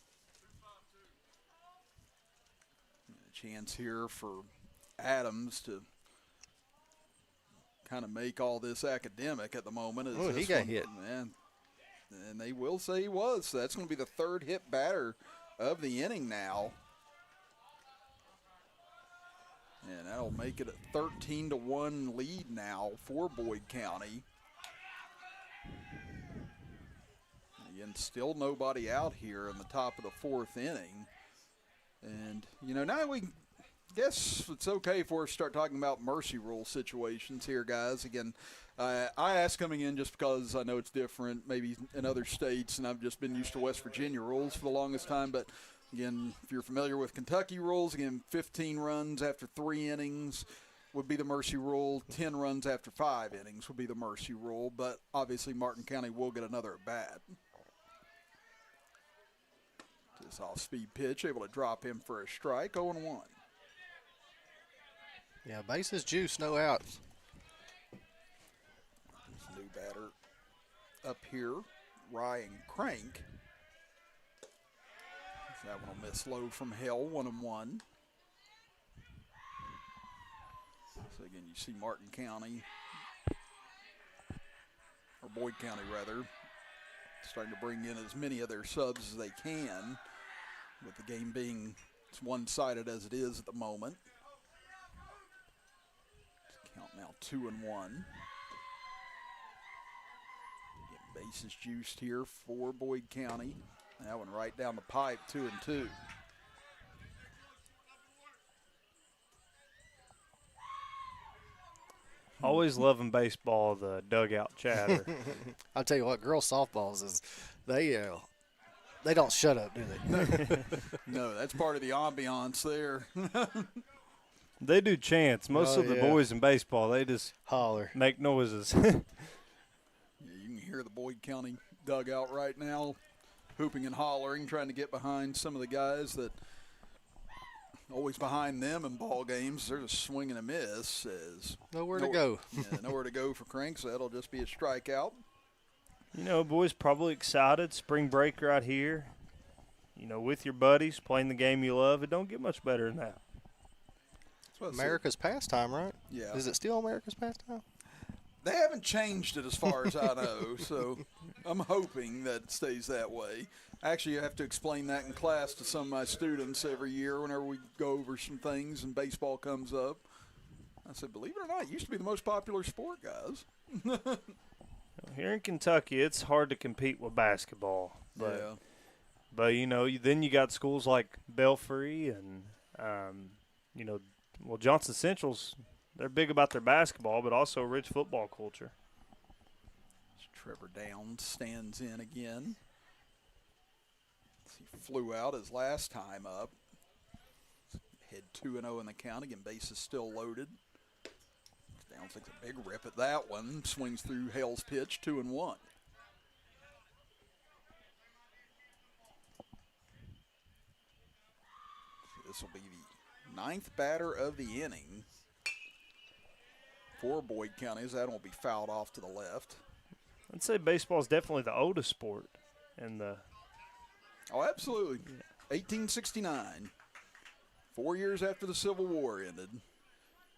A chance here for Adams to kind of make all this academic at the moment. Oh, he got hit. Man, and they will say he was. So that's going to be the third hit batter of the inning now. And that'll make it a 13-1 lead now for Boyd County. Again, still nobody out here in the top of the fourth inning. And, you know, now we guess it's okay for us to start talking about mercy rule situations here, guys. Again, I asked coming in just because I know it's different maybe in other states, and I've just been used to West Virginia rules for the longest time. But, again, if you're familiar with Kentucky rules, again, 15 runs after 3 innings would be the mercy rule. 10 runs after 5 innings would be the mercy rule. But, obviously, Martin County will get another at bat. This off-speed pitch, able to drop him for a strike, 0-1. Yeah, bases juice, no outs. This new batter up here, Ryan Crank. That one will miss low from Hale, 1-1. So again, you see Martin County, or Boyd County rather, starting to bring in as many of their subs as they can, with the game being as one-sided as it is at the moment. Count now 2-1. Getting bases juiced here for Boyd County. That one right down the pipe, 2-2. Always loving baseball, the dugout chatter. I'll tell you what, girls softballs is they don't shut up, do they? No, that's part of the ambiance there. They do chants. Most of the boys in baseball, they just holler, make noises. Yeah, you can hear the Boyd County dugout right now, hooping and hollering, trying to get behind some of the guys that always behind them in ball games. They're just swing and a miss. Nowhere to go. Yeah, nowhere to go for Cranks. That'll just be a strikeout. You know, boys, probably excited. Spring break right here. You know, with your buddies, playing the game you love. It don't get much better than that. America's pastime, right? Yeah. Is it still America's pastime? They haven't changed it as far as I know, so I'm hoping that it stays that way. Actually, I have to explain that in class to some of my students every year whenever we go over some things and baseball comes up. I said, believe it or not, it used to be the most popular sport, guys. Here in Kentucky, it's hard to compete with basketball. But you know, then you got schools like Belfry and, you know, well, Johnson Central's, they're big about their basketball, but also a rich football culture. Trevor Downs stands in again. He flew out his last time up. Head 2-0 in the count. Again, base is still loaded. Downs takes a big rip at that one. Swings through Hale's pitch, 2-1. This will be the 9th batter of the inning for Boyd County, as that one will be fouled off to the left. I'd say baseball is definitely the oldest sport in the. Oh, absolutely. 1869, 4 years after the Civil War ended.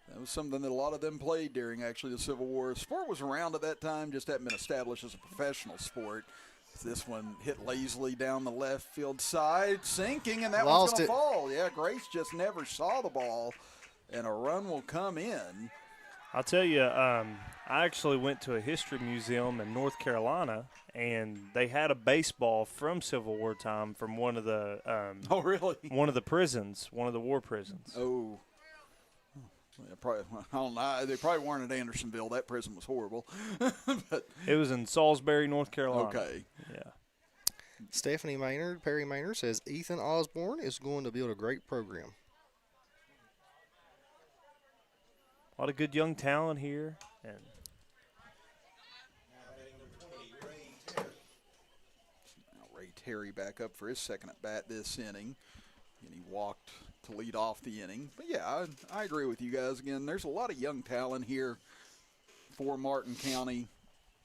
That was something that a lot of them played during, actually, the Civil War. Sport was around at that time, just hadn't been established as a professional sport. This one hit lazily down the left field side, sinking, and that one's going to fall. Yeah, Grace just never saw the ball, and a run will come in. I'll tell you, I actually went to a history museum in North Carolina, and they had a baseball from Civil War time from one of the oh, really? One of the prisons, one of the war prisons. Oh. Yeah, probably, I don't know. They probably weren't at Andersonville. That prison was horrible. But it was in Salisbury, North Carolina. Okay. Yeah. Stephanie Maynard, Perry Maynard says Ethan Osborne is going to build a great program. A lot of good young talent here. And now Ray Terry back up for his second at bat this inning. And he walked to lead off the inning. But, yeah, I agree with you guys. Again, there's a lot of young talent here. for Martin County.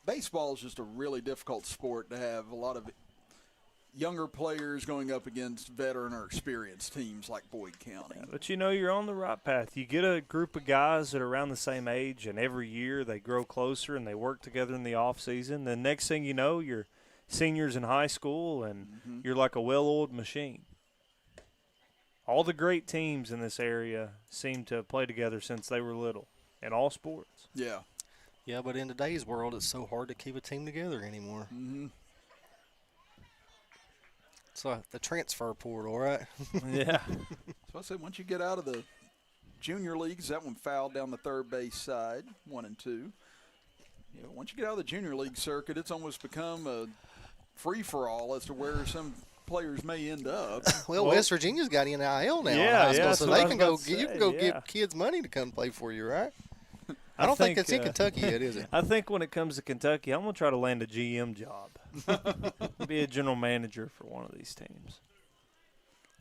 Baseball is just a really difficult sport to have a lot of younger players going up against veteran or experienced teams like Boyd County. Yeah, but you're on the right path. You get a group of guys that are around the same age, and every year they grow closer and they work together in the off season. The next thing you know, you're seniors in high school, and you're like a well-oiled machine. All the great teams in this area seem to play together since they were little in all sports. Yeah. Yeah, but in today's world, it's so hard to keep a team together anymore. Mm-hmm. So the transfer portal, right? Yeah. So I said once you get out of the junior leagues, that one fouled down the third base side, 1 and 2. You know, once you get out of the junior league circuit, it's almost become a free-for-all as to where some players may end up. Well, West Virginia's got NIL now in Yeah, high school, yeah, so that's they what can I go. was about to You say, can go yeah. give kids money to come play for you, right? I don't think it's in Kentucky yet, is it? I think when it comes to Kentucky, I'm going to try to land a GM job. Be a general manager for one of these teams.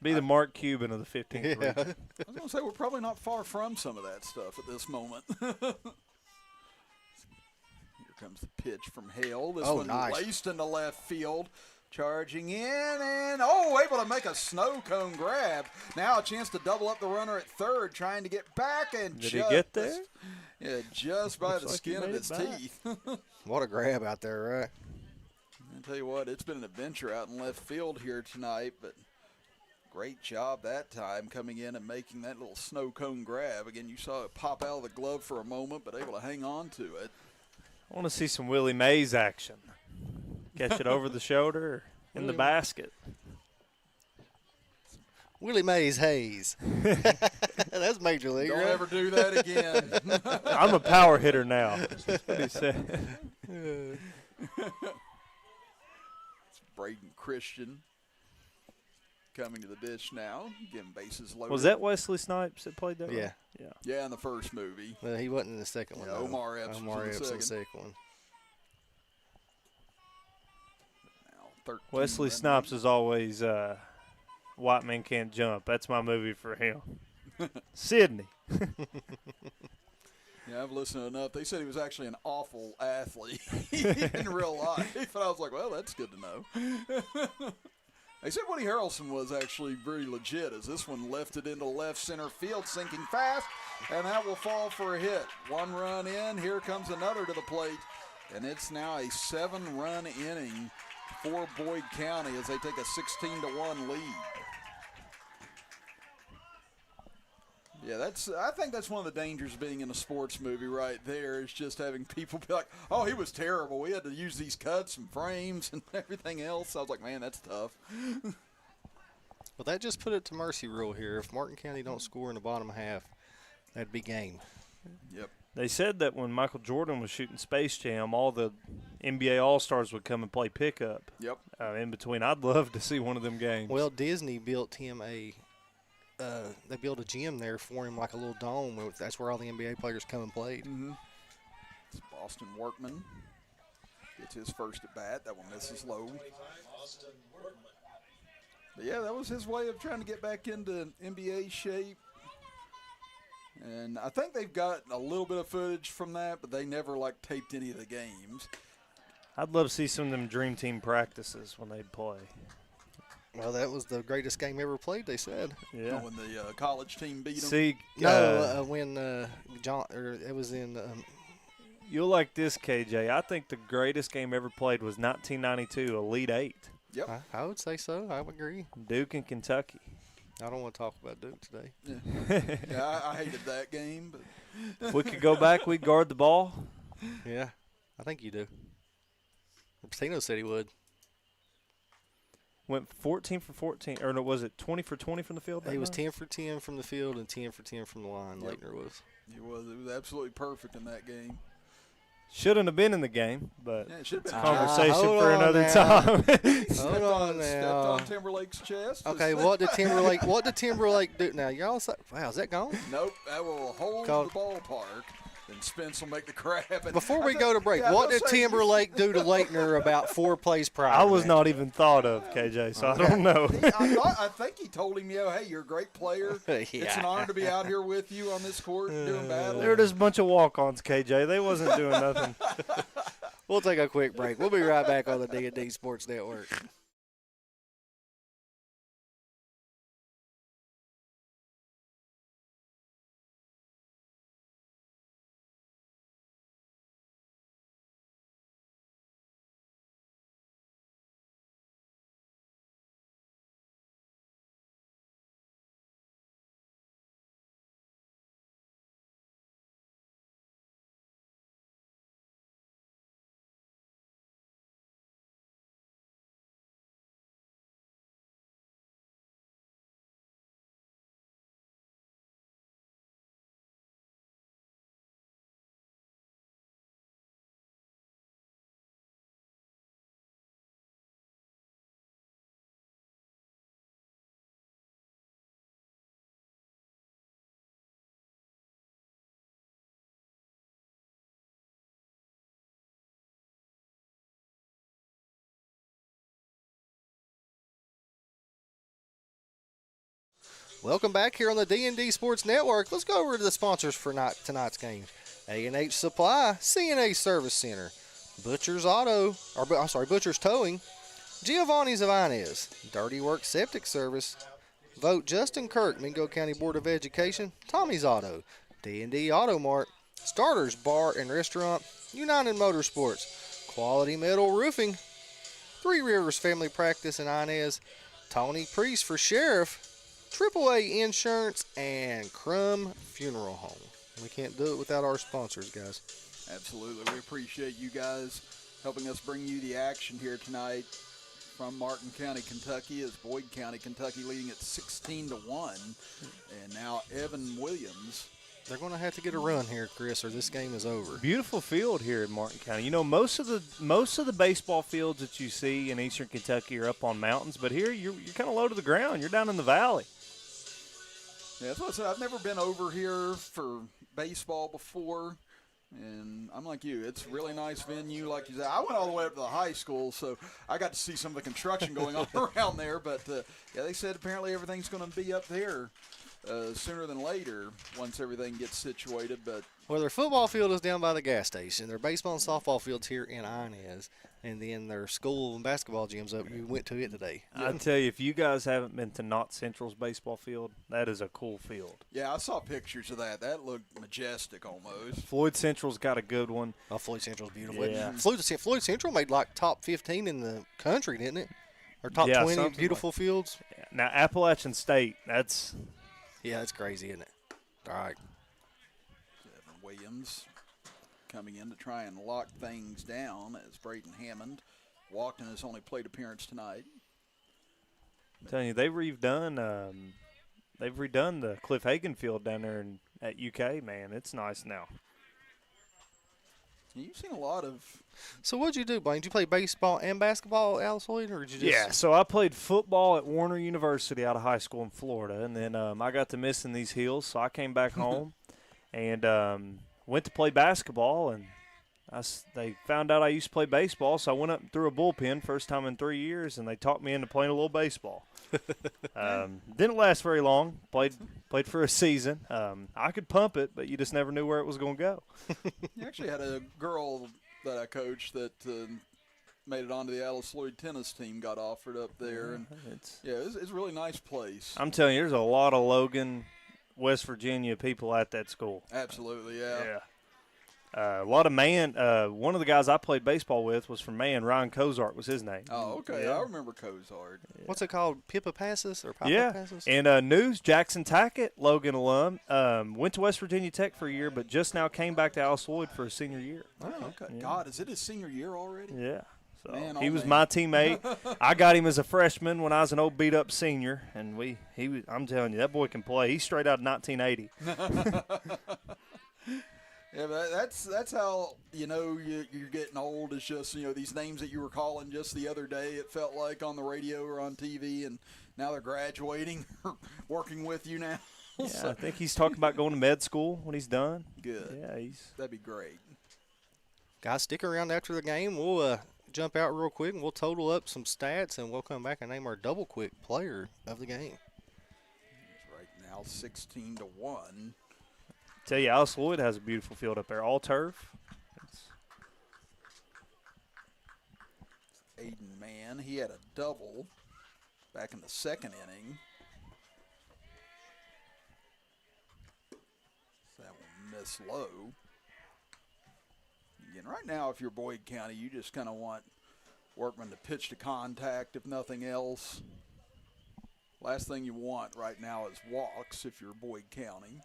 Be the Mark Cuban of the 15th region. I was going to say we're probably not far from some of that stuff at this moment. Here comes the pitch from Hale. This one nice. laced into left field. Charging in and, able to make a snow cone grab. Now a chance to double up the runner at third, trying to get back and Did he get there? Yeah, just by the like he skin of made his it back. teeth. What a grab out there, right? I'll tell you what, it's been an adventure out in left field here tonight, but great job that time coming in and making that little snow cone grab. Again, you saw it pop out of the glove for a moment, but able to hang on to it. I want to see some Willie Mays action. Catch it over the shoulder or in the basket. Willie Mays Hayes. That's Major League, Don't right? ever do that again. I'm a power hitter now. That's what he said. It's Braden Christian coming to the dish now, getting bases loaded. Was that Wesley Snipes that played that? Yeah. Yeah. Yeah, in the first movie. He wasn't in the second one. Yeah, though. Omar Epps was in the Epps in second. the second one. Now, 13 Wesley running. Snipes is always White Man Can't Jump. That's my movie for him. Sydney. Yeah, I've listened to enough. They said he was actually an awful athlete in real life. And I was like, well, that's good to know. They said Woody Harrelson was actually very legit, as this one lifted into left center field, sinking fast, and that will fall for a hit. 1 run in, here comes another to the plate, and it's now a 7-run inning for Boyd County as they take a 16-1 lead. Yeah, I think that's one of the dangers of being in a sports movie right there, is just having people be like, oh, he was terrible. We had to use these cuts and frames and everything else. I was like, man, that's tough. Well, that just put it to mercy rule here. If Martin County don't score in the bottom half, that'd be game. Yep. They said that when Michael Jordan was shooting Space Jam, all the NBA All-Stars would come and play pickup. Yep. In between. I'd love to see one of them games. Well, Disney built him they built a gym there for him, like a little dome. That's where all the NBA players come and played. Mm-hmm. It's Boston Workman. Gets his first at bat. That one misses low. But yeah, that was his way of trying to get back into NBA shape. And I think they've got a little bit of footage from that, but they never taped any of the games. I'd love to see some of them Dream Team practices when they play. Well, that was the greatest game ever played, they said. Yeah. When the college team beat them. See, when it was in. You'll like this, KJ. I think the greatest game ever played was 1992, Elite Eight. Yep. I would say so. I would agree. Duke and Kentucky. I don't want to talk about Duke today. Yeah, I hated that game. But If we could go back, we'd guard the ball. Yeah, I think you do. Patino said he would. Went 14 for 14, or no, was it 20 for 20 from the field? He was night? 10 for 10 from the field and 10 for 10 from the line. Yep. Leitner was. It was absolutely perfect in that game. Shouldn't have been in the game, but Yeah, it should have been a conversation hold for on another now. time. Hold on Stepped now. on Timberlake's chest. Okay, what did Timberlake do now? Y'all say, wow, is that gone? Nope, that will hold Called- the ballpark. then Spence will make the crab. And Before we go to break, what did Timberlake do to Leitner about 4 plays prior? I was not even thought of, KJ, so I don't know. I think he told him, hey, you're a great player. Yeah. It's an honor to be out here with you on this court doing battle. They were just a bunch of walk-ons, KJ. They wasn't doing nothing. We'll take a quick break. We'll be right back on the D&D Sports Network. Welcome back here on the D&D Sports Network. Let's go over to the sponsors for tonight's game. A&H Supply, CNA Service Center, Butcher's Towing, Giovanni's of Inez, Dirty Work Septic Service, Vote Justin Kirk, Mingo County Board of Education, Tommy's Auto, D&D Auto Mart, Starters Bar and Restaurant, United Motorsports, Quality Metal Roofing, Three Rivers Family Practice in Inez, Tony Priest for Sheriff, AAA Insurance, and Crum Funeral Home. We can't do it without our sponsors, guys. Absolutely. We appreciate you guys helping us bring you the action here tonight from Martin County, Kentucky, as Boyd County, Kentucky leading at 16-1. And now Evan Williams. They're going to have to get a run here, Chris, or this game is over. Beautiful field here in Martin County. You know, most of the baseball fields that you see in eastern Kentucky are up on mountains, but here you're kind of low to the ground. You're down in the valley. Yeah, that's what I said. I've never been over here for baseball before, and I'm like you. It's a really nice venue, like you said. I went all the way up to the high school, so I got to see some of the construction going on around there. But, yeah, they said apparently everything's going to be up there sooner than later once everything gets situated. But well, their football field is down by the gas station. Their baseball and softball field's here in Inez. And then their school and basketball gym's up. You went to it today. I tell you, if you guys haven't been to Knott Central's baseball field, that is a cool field. Yeah, I saw pictures of that. That looked majestic almost. Floyd Central's got a good one. Oh, Floyd Central's beautiful. Yeah. Floyd Central made like top 15 in the country, didn't it? Or top 20 beautiful fields. Now, Appalachian State, that's crazy, isn't it? All right. Evan Williams coming in to try and lock things down as Braden Hammond walked in his only plate appearance tonight. I'm telling you, they've redone the Cliff Hagen field down there at UK, man. It's nice now. You've seen a lot of. So what'd you do, Blaine? Did you play baseball and basketball at Alice Lloyd, or did you just? Yeah, so I played football at Warner University out of high school in Florida, and then I got to missing these hills, so I came back home and went to play basketball, and they found out I used to play baseball, so I went up and threw a bullpen first time in 3 years, and they talked me into playing a little baseball. Didn't last very long. Played for a season. I could pump it, but you just never knew where it was going to go. You actually had a girl that I coached that made it onto the Alice Lloyd tennis team, got offered up there. And it's a really nice place. I'm telling you, there's a lot of Logan, West Virginia people at that school. Absolutely, yeah. Yeah. A lot of Man. One of the guys I played baseball with was from Man. Ryan Cozart was his name. Oh, okay. Yeah. I remember Cozart. Yeah. What's it called? Pippa Passes or Papa Passes? And News, Jackson Tackett, Logan alum, went to West Virginia Tech for a year, but just now came back to Alice Lloyd for his senior year. Oh, okay. Yeah. God, is it his senior year already? Yeah. So man, he was my teammate. I got him as a freshman when I was an old beat-up senior, and I'm telling you, that boy can play. He's straight out of 1980. Yeah, but that's how you're getting old. Is just these names that you were calling just the other day. It felt like on the radio or on TV, and now they're graduating or working with you now. Yeah, I think he's talking about going to med school when he's done. Good. Yeah, That'd be great. Guys, stick around after the game. We'll jump out real quick, and we'll total up some stats, and we'll come back and name our double quick player of the game. Right now, 16-1. Tell you, Alice Lloyd has a beautiful field up there, all turf. Aiden Mann, he had a double back in the second inning. That one missed low. Again, right now, if you're Boyd County, you just kind of want Workman to pitch to contact, if nothing else. Last thing you want right now is walks if you're Boyd County.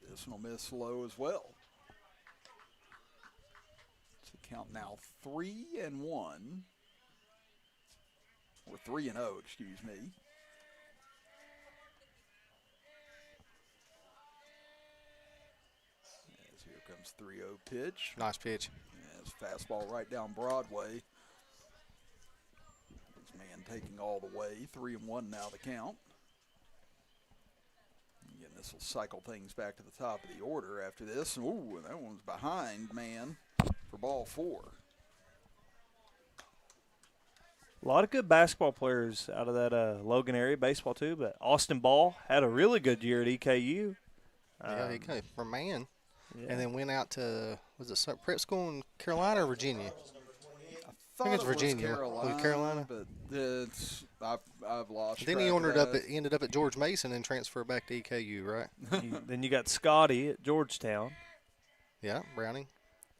This one will miss low as well. So count now 3-1. Or 3-0, excuse me. As here comes 3-0 pitch. Nice pitch. As fastball right down Broadway. This man taking all the way. 3-1 now the count. Again, this will cycle things back to the top of the order after this. Ooh, that one's behind, man, for ball 4. A lot of good basketball players out of that Logan area, baseball too. But Austin Ball had a really good year at EKU. Yeah, he came from Man. Yeah. And then went out to, was it prep school in Carolina or Virginia? I think it's thought it Virginia. Was Was it Carolina? But it's, I've lost Then track he of that. ended up at George Mason and transferred back to EKU, right? Then you got Scotty at Georgetown. Yeah, Browning.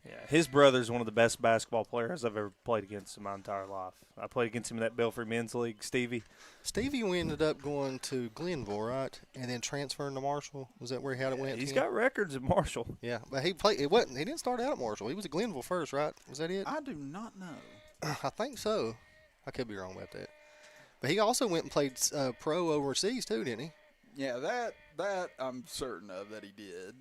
Yeah, his brother's one of the best basketball players I've ever played against in my entire life. I played against him in that Belfry Men's League, Stevie. Stevie ended up going to Glenville, right? And then transferring to Marshall. Was that where he had it went? He's got records at Marshall. Yeah, but he played. He didn't start out at Marshall. He was at Glenville first, right? Was that it? I do not know. I think so. I could be wrong about that. But he also went and played pro overseas too, didn't he? Yeah, that I'm certain of that he did.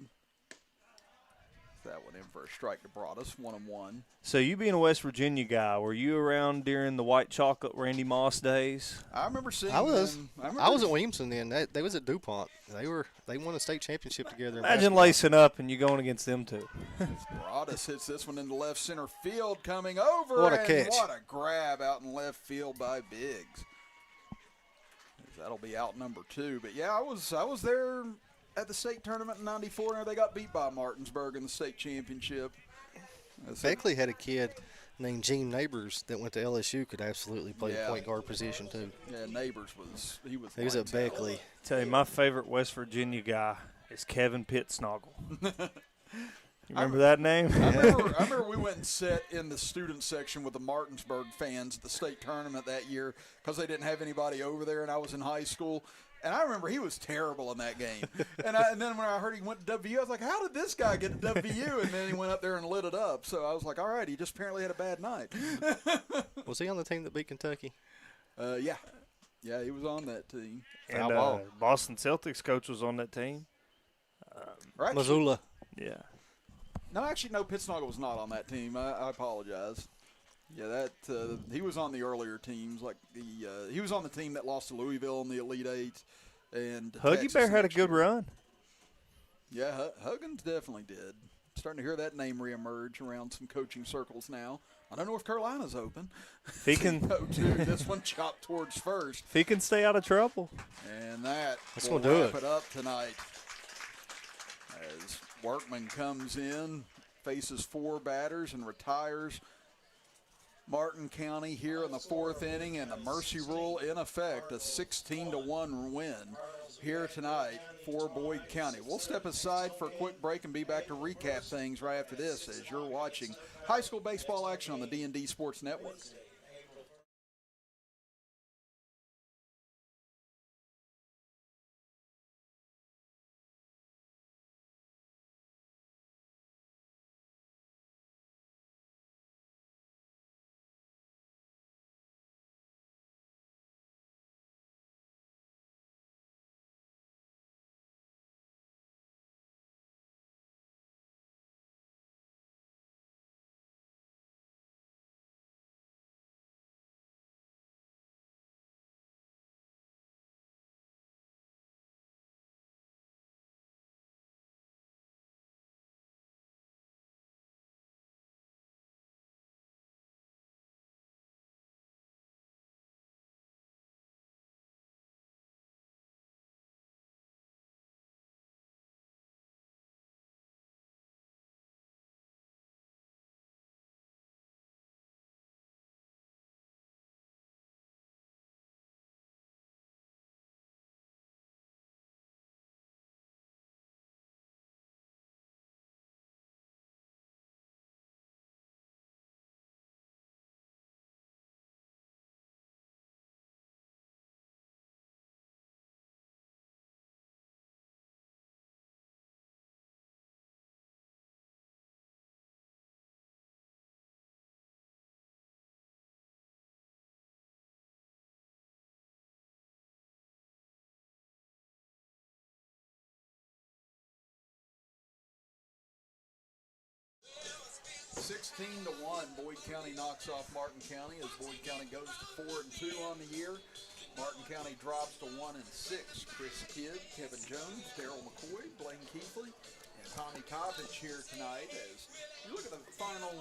That one in for a strike to Broadus, 1-1. So you being a West Virginia guy, were you around during the white chocolate Randy Moss days? I remember seeing I was. them. I was at Williamson then. They was at DuPont. They won a state championship together. in Imagine basketball. lacing up and you going against them two. Broadus hits this one into left center field, coming over. What a and catch. What a grab out in left field by Biggs. That'll be out number 2. But yeah, I was there at the state tournament in '94, and they got beat by Martinsburg in the state championship. Beckley had a kid named Gene Neighbors that went to LSU, could absolutely play the point guard position too. Yeah, Neighbors was He was at Beckley. Tell you, my favorite West Virginia guy is Kevin Pittsnoggle. You remember that name? I remember we went and sat in the student section with the Martinsburg fans at the state tournament that year because they didn't have anybody over there, and I was in high school. And I remember he was terrible in that game. And then when I heard he went to WVU, I was like, how did this guy get to WVU? And then he went up there and lit it up. So I was like, all right, he just apparently had a bad night. Was he on the team that beat Kentucky? Yeah. Yeah, he was on that team. And Boston Celtics coach was on that team. Missoula. Yeah. No, actually, no, Pittsnoggle was not on that team. I apologize. Yeah, he was on the earlier teams. Like he was on the team that lost to Louisville in the Elite Eight, and Huggy Texas Bear had a next good year. run. Yeah, Huggins definitely did. Starting to hear that name reemerge around some coaching circles now. I don't know if Carolina's open. If he can, this one chopped towards first, if he can stay out of trouble. and that That's will gonna do wrap it. it up tonight. As Workman comes in, faces 4 batters and retires. Martin County here in the 4th inning, and the mercy rule in effect, a 16-1 win here tonight for Boyd County. We'll step aside for a quick break and be back to recap things right after this as you're watching high school baseball action on the D&D Sports Network. 16-1, Boyd County knocks off Martin County as Boyd County goes to 4-2 on the year. Martin County drops to 1-6. Chris Kidd, Kevin Jones, Darryl McCoy, Blaine Keithley, and Tommy Coppage here tonight. As you look at the final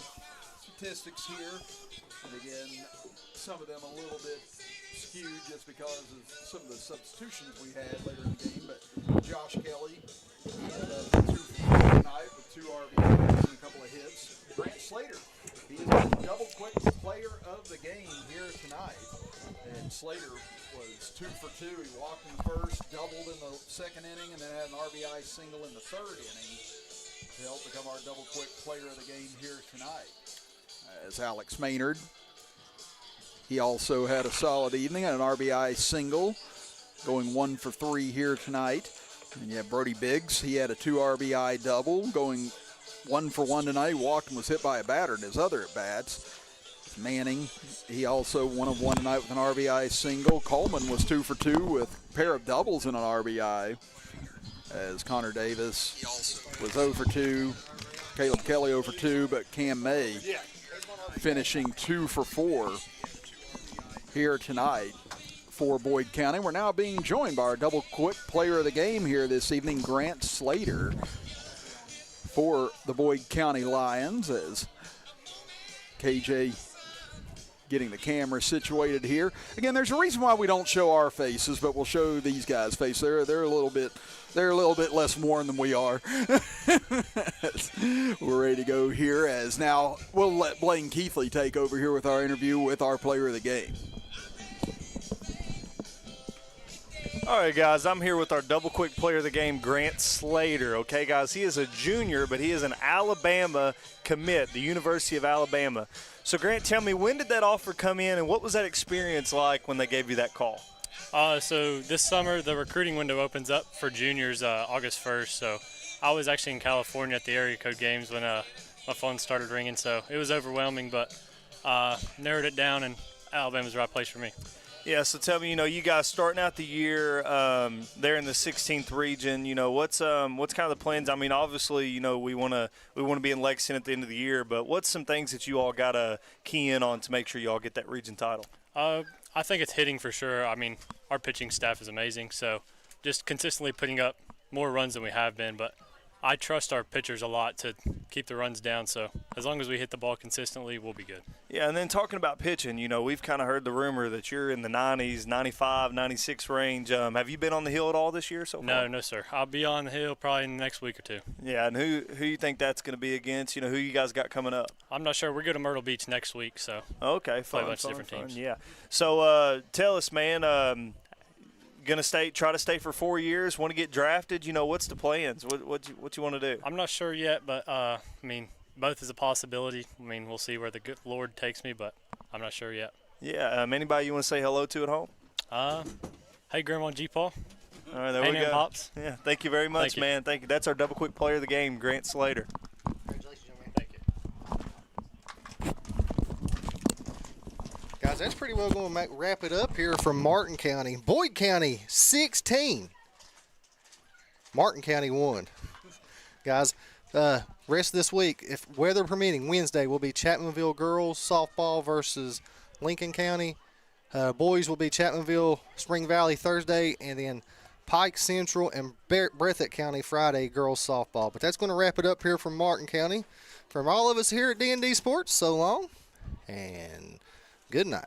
statistics here, and again, some of them a little bit skewed just because of some of the substitutions we had later in the game. But Josh Kelly ended up 2 for 4 tonight with 2 RBIs and a couple of hits. Grant Slater, he is the double quick player of the game here tonight. And Slater was 2 for 2. He walked in the first, doubled in the second inning, and then had an RBI single in the third inning to help become our double quick player of the game here tonight. As Alex Maynard, he also had a solid evening, an RBI single, going 1 for 3 here tonight. And you have Brody Biggs, he had a 2 RBI double, going 1 for 1 tonight. He walked and was hit by a batter in his other at-bats. Manning, he also 1 of 1 tonight with an RBI single. Coleman was 2 for 2 with a pair of doubles and an RBI. As Connor Davis was 0 for 2. Caleb Kelly 0 for 2, but Cam May finishing 2 for 4 here tonight for Boyd County. We're now being joined by our double quick player of the game here this evening, Grant Slater, for the Boyd County Lions, as KJ getting the camera situated here. Again, there's a reason why we don't show our faces, but we'll show these guys' faces. They're a little bit less worn than we are. We're ready to go here, as now we'll let Blaine Keithley take over here with our interview with our player of the game. All right, guys, I'm here with our double quick player of the game, Grant Slater. Okay, guys, he is a junior, but he is an Alabama commit, the University of Alabama. So, Grant, tell me, when did that offer come in, and what was that experience like when they gave you that call? So this summer, the recruiting window opens up for juniors August 1st. So I was actually in California at the area code games when my phone started ringing. So it was overwhelming, but narrowed it down, and Alabama's the right place for me. Yeah, so tell me, you guys starting out the year there in the 16th region, what's kind of the plans? I mean, obviously, we want to be in Lexington at the end of the year, but what's some things that you all got to key in on to make sure you all get that region title? I think it's hitting for sure. I mean, our pitching staff is amazing, so just consistently putting up more runs than we have been, but I trust our pitchers a lot to keep the runs down, so as long as we hit the ball consistently, we'll be good. Yeah, and then talking about pitching, we've kind of heard the rumor that you're in the 90s, 95, 96 range. Have you been on the hill at all this year so far? No, sir. I'll be on the hill probably in the next week or two. Yeah, and who you think that's going to be against? Who you guys got coming up? I'm not sure. We're going to Myrtle Beach next week, so okay, play a bunch of different teams. Yeah. So tell us, man, gonna try to stay for 4 years, want to get drafted, what's the plans? What you want to do? I'm not sure yet, but I mean, both is a possibility. I mean, we'll see where the good Lord takes me, but I'm not sure yet. Yeah, anybody you want to say hello to at home? Hey, Grandma and G-Paw. All right, there hey, we go. Pops. Yeah, thank you very much, man. Thank you. That's our double quick player of the game, Grant Slater. Congratulations, young man. Thank you. Guys, that's pretty well going to wrap it up here from Martin County. Boyd County, 16. Martin County, 1. Guys, rest of this week, if weather permitting, Wednesday will be Chapmanville girls softball versus Lincoln County. Boys will be Chapmanville, Spring Valley Thursday, and then Pike Central and Breathitt County Friday girls softball. But that's going to wrap it up here from Martin County. From all of us here at D&D Sports, so long and good night.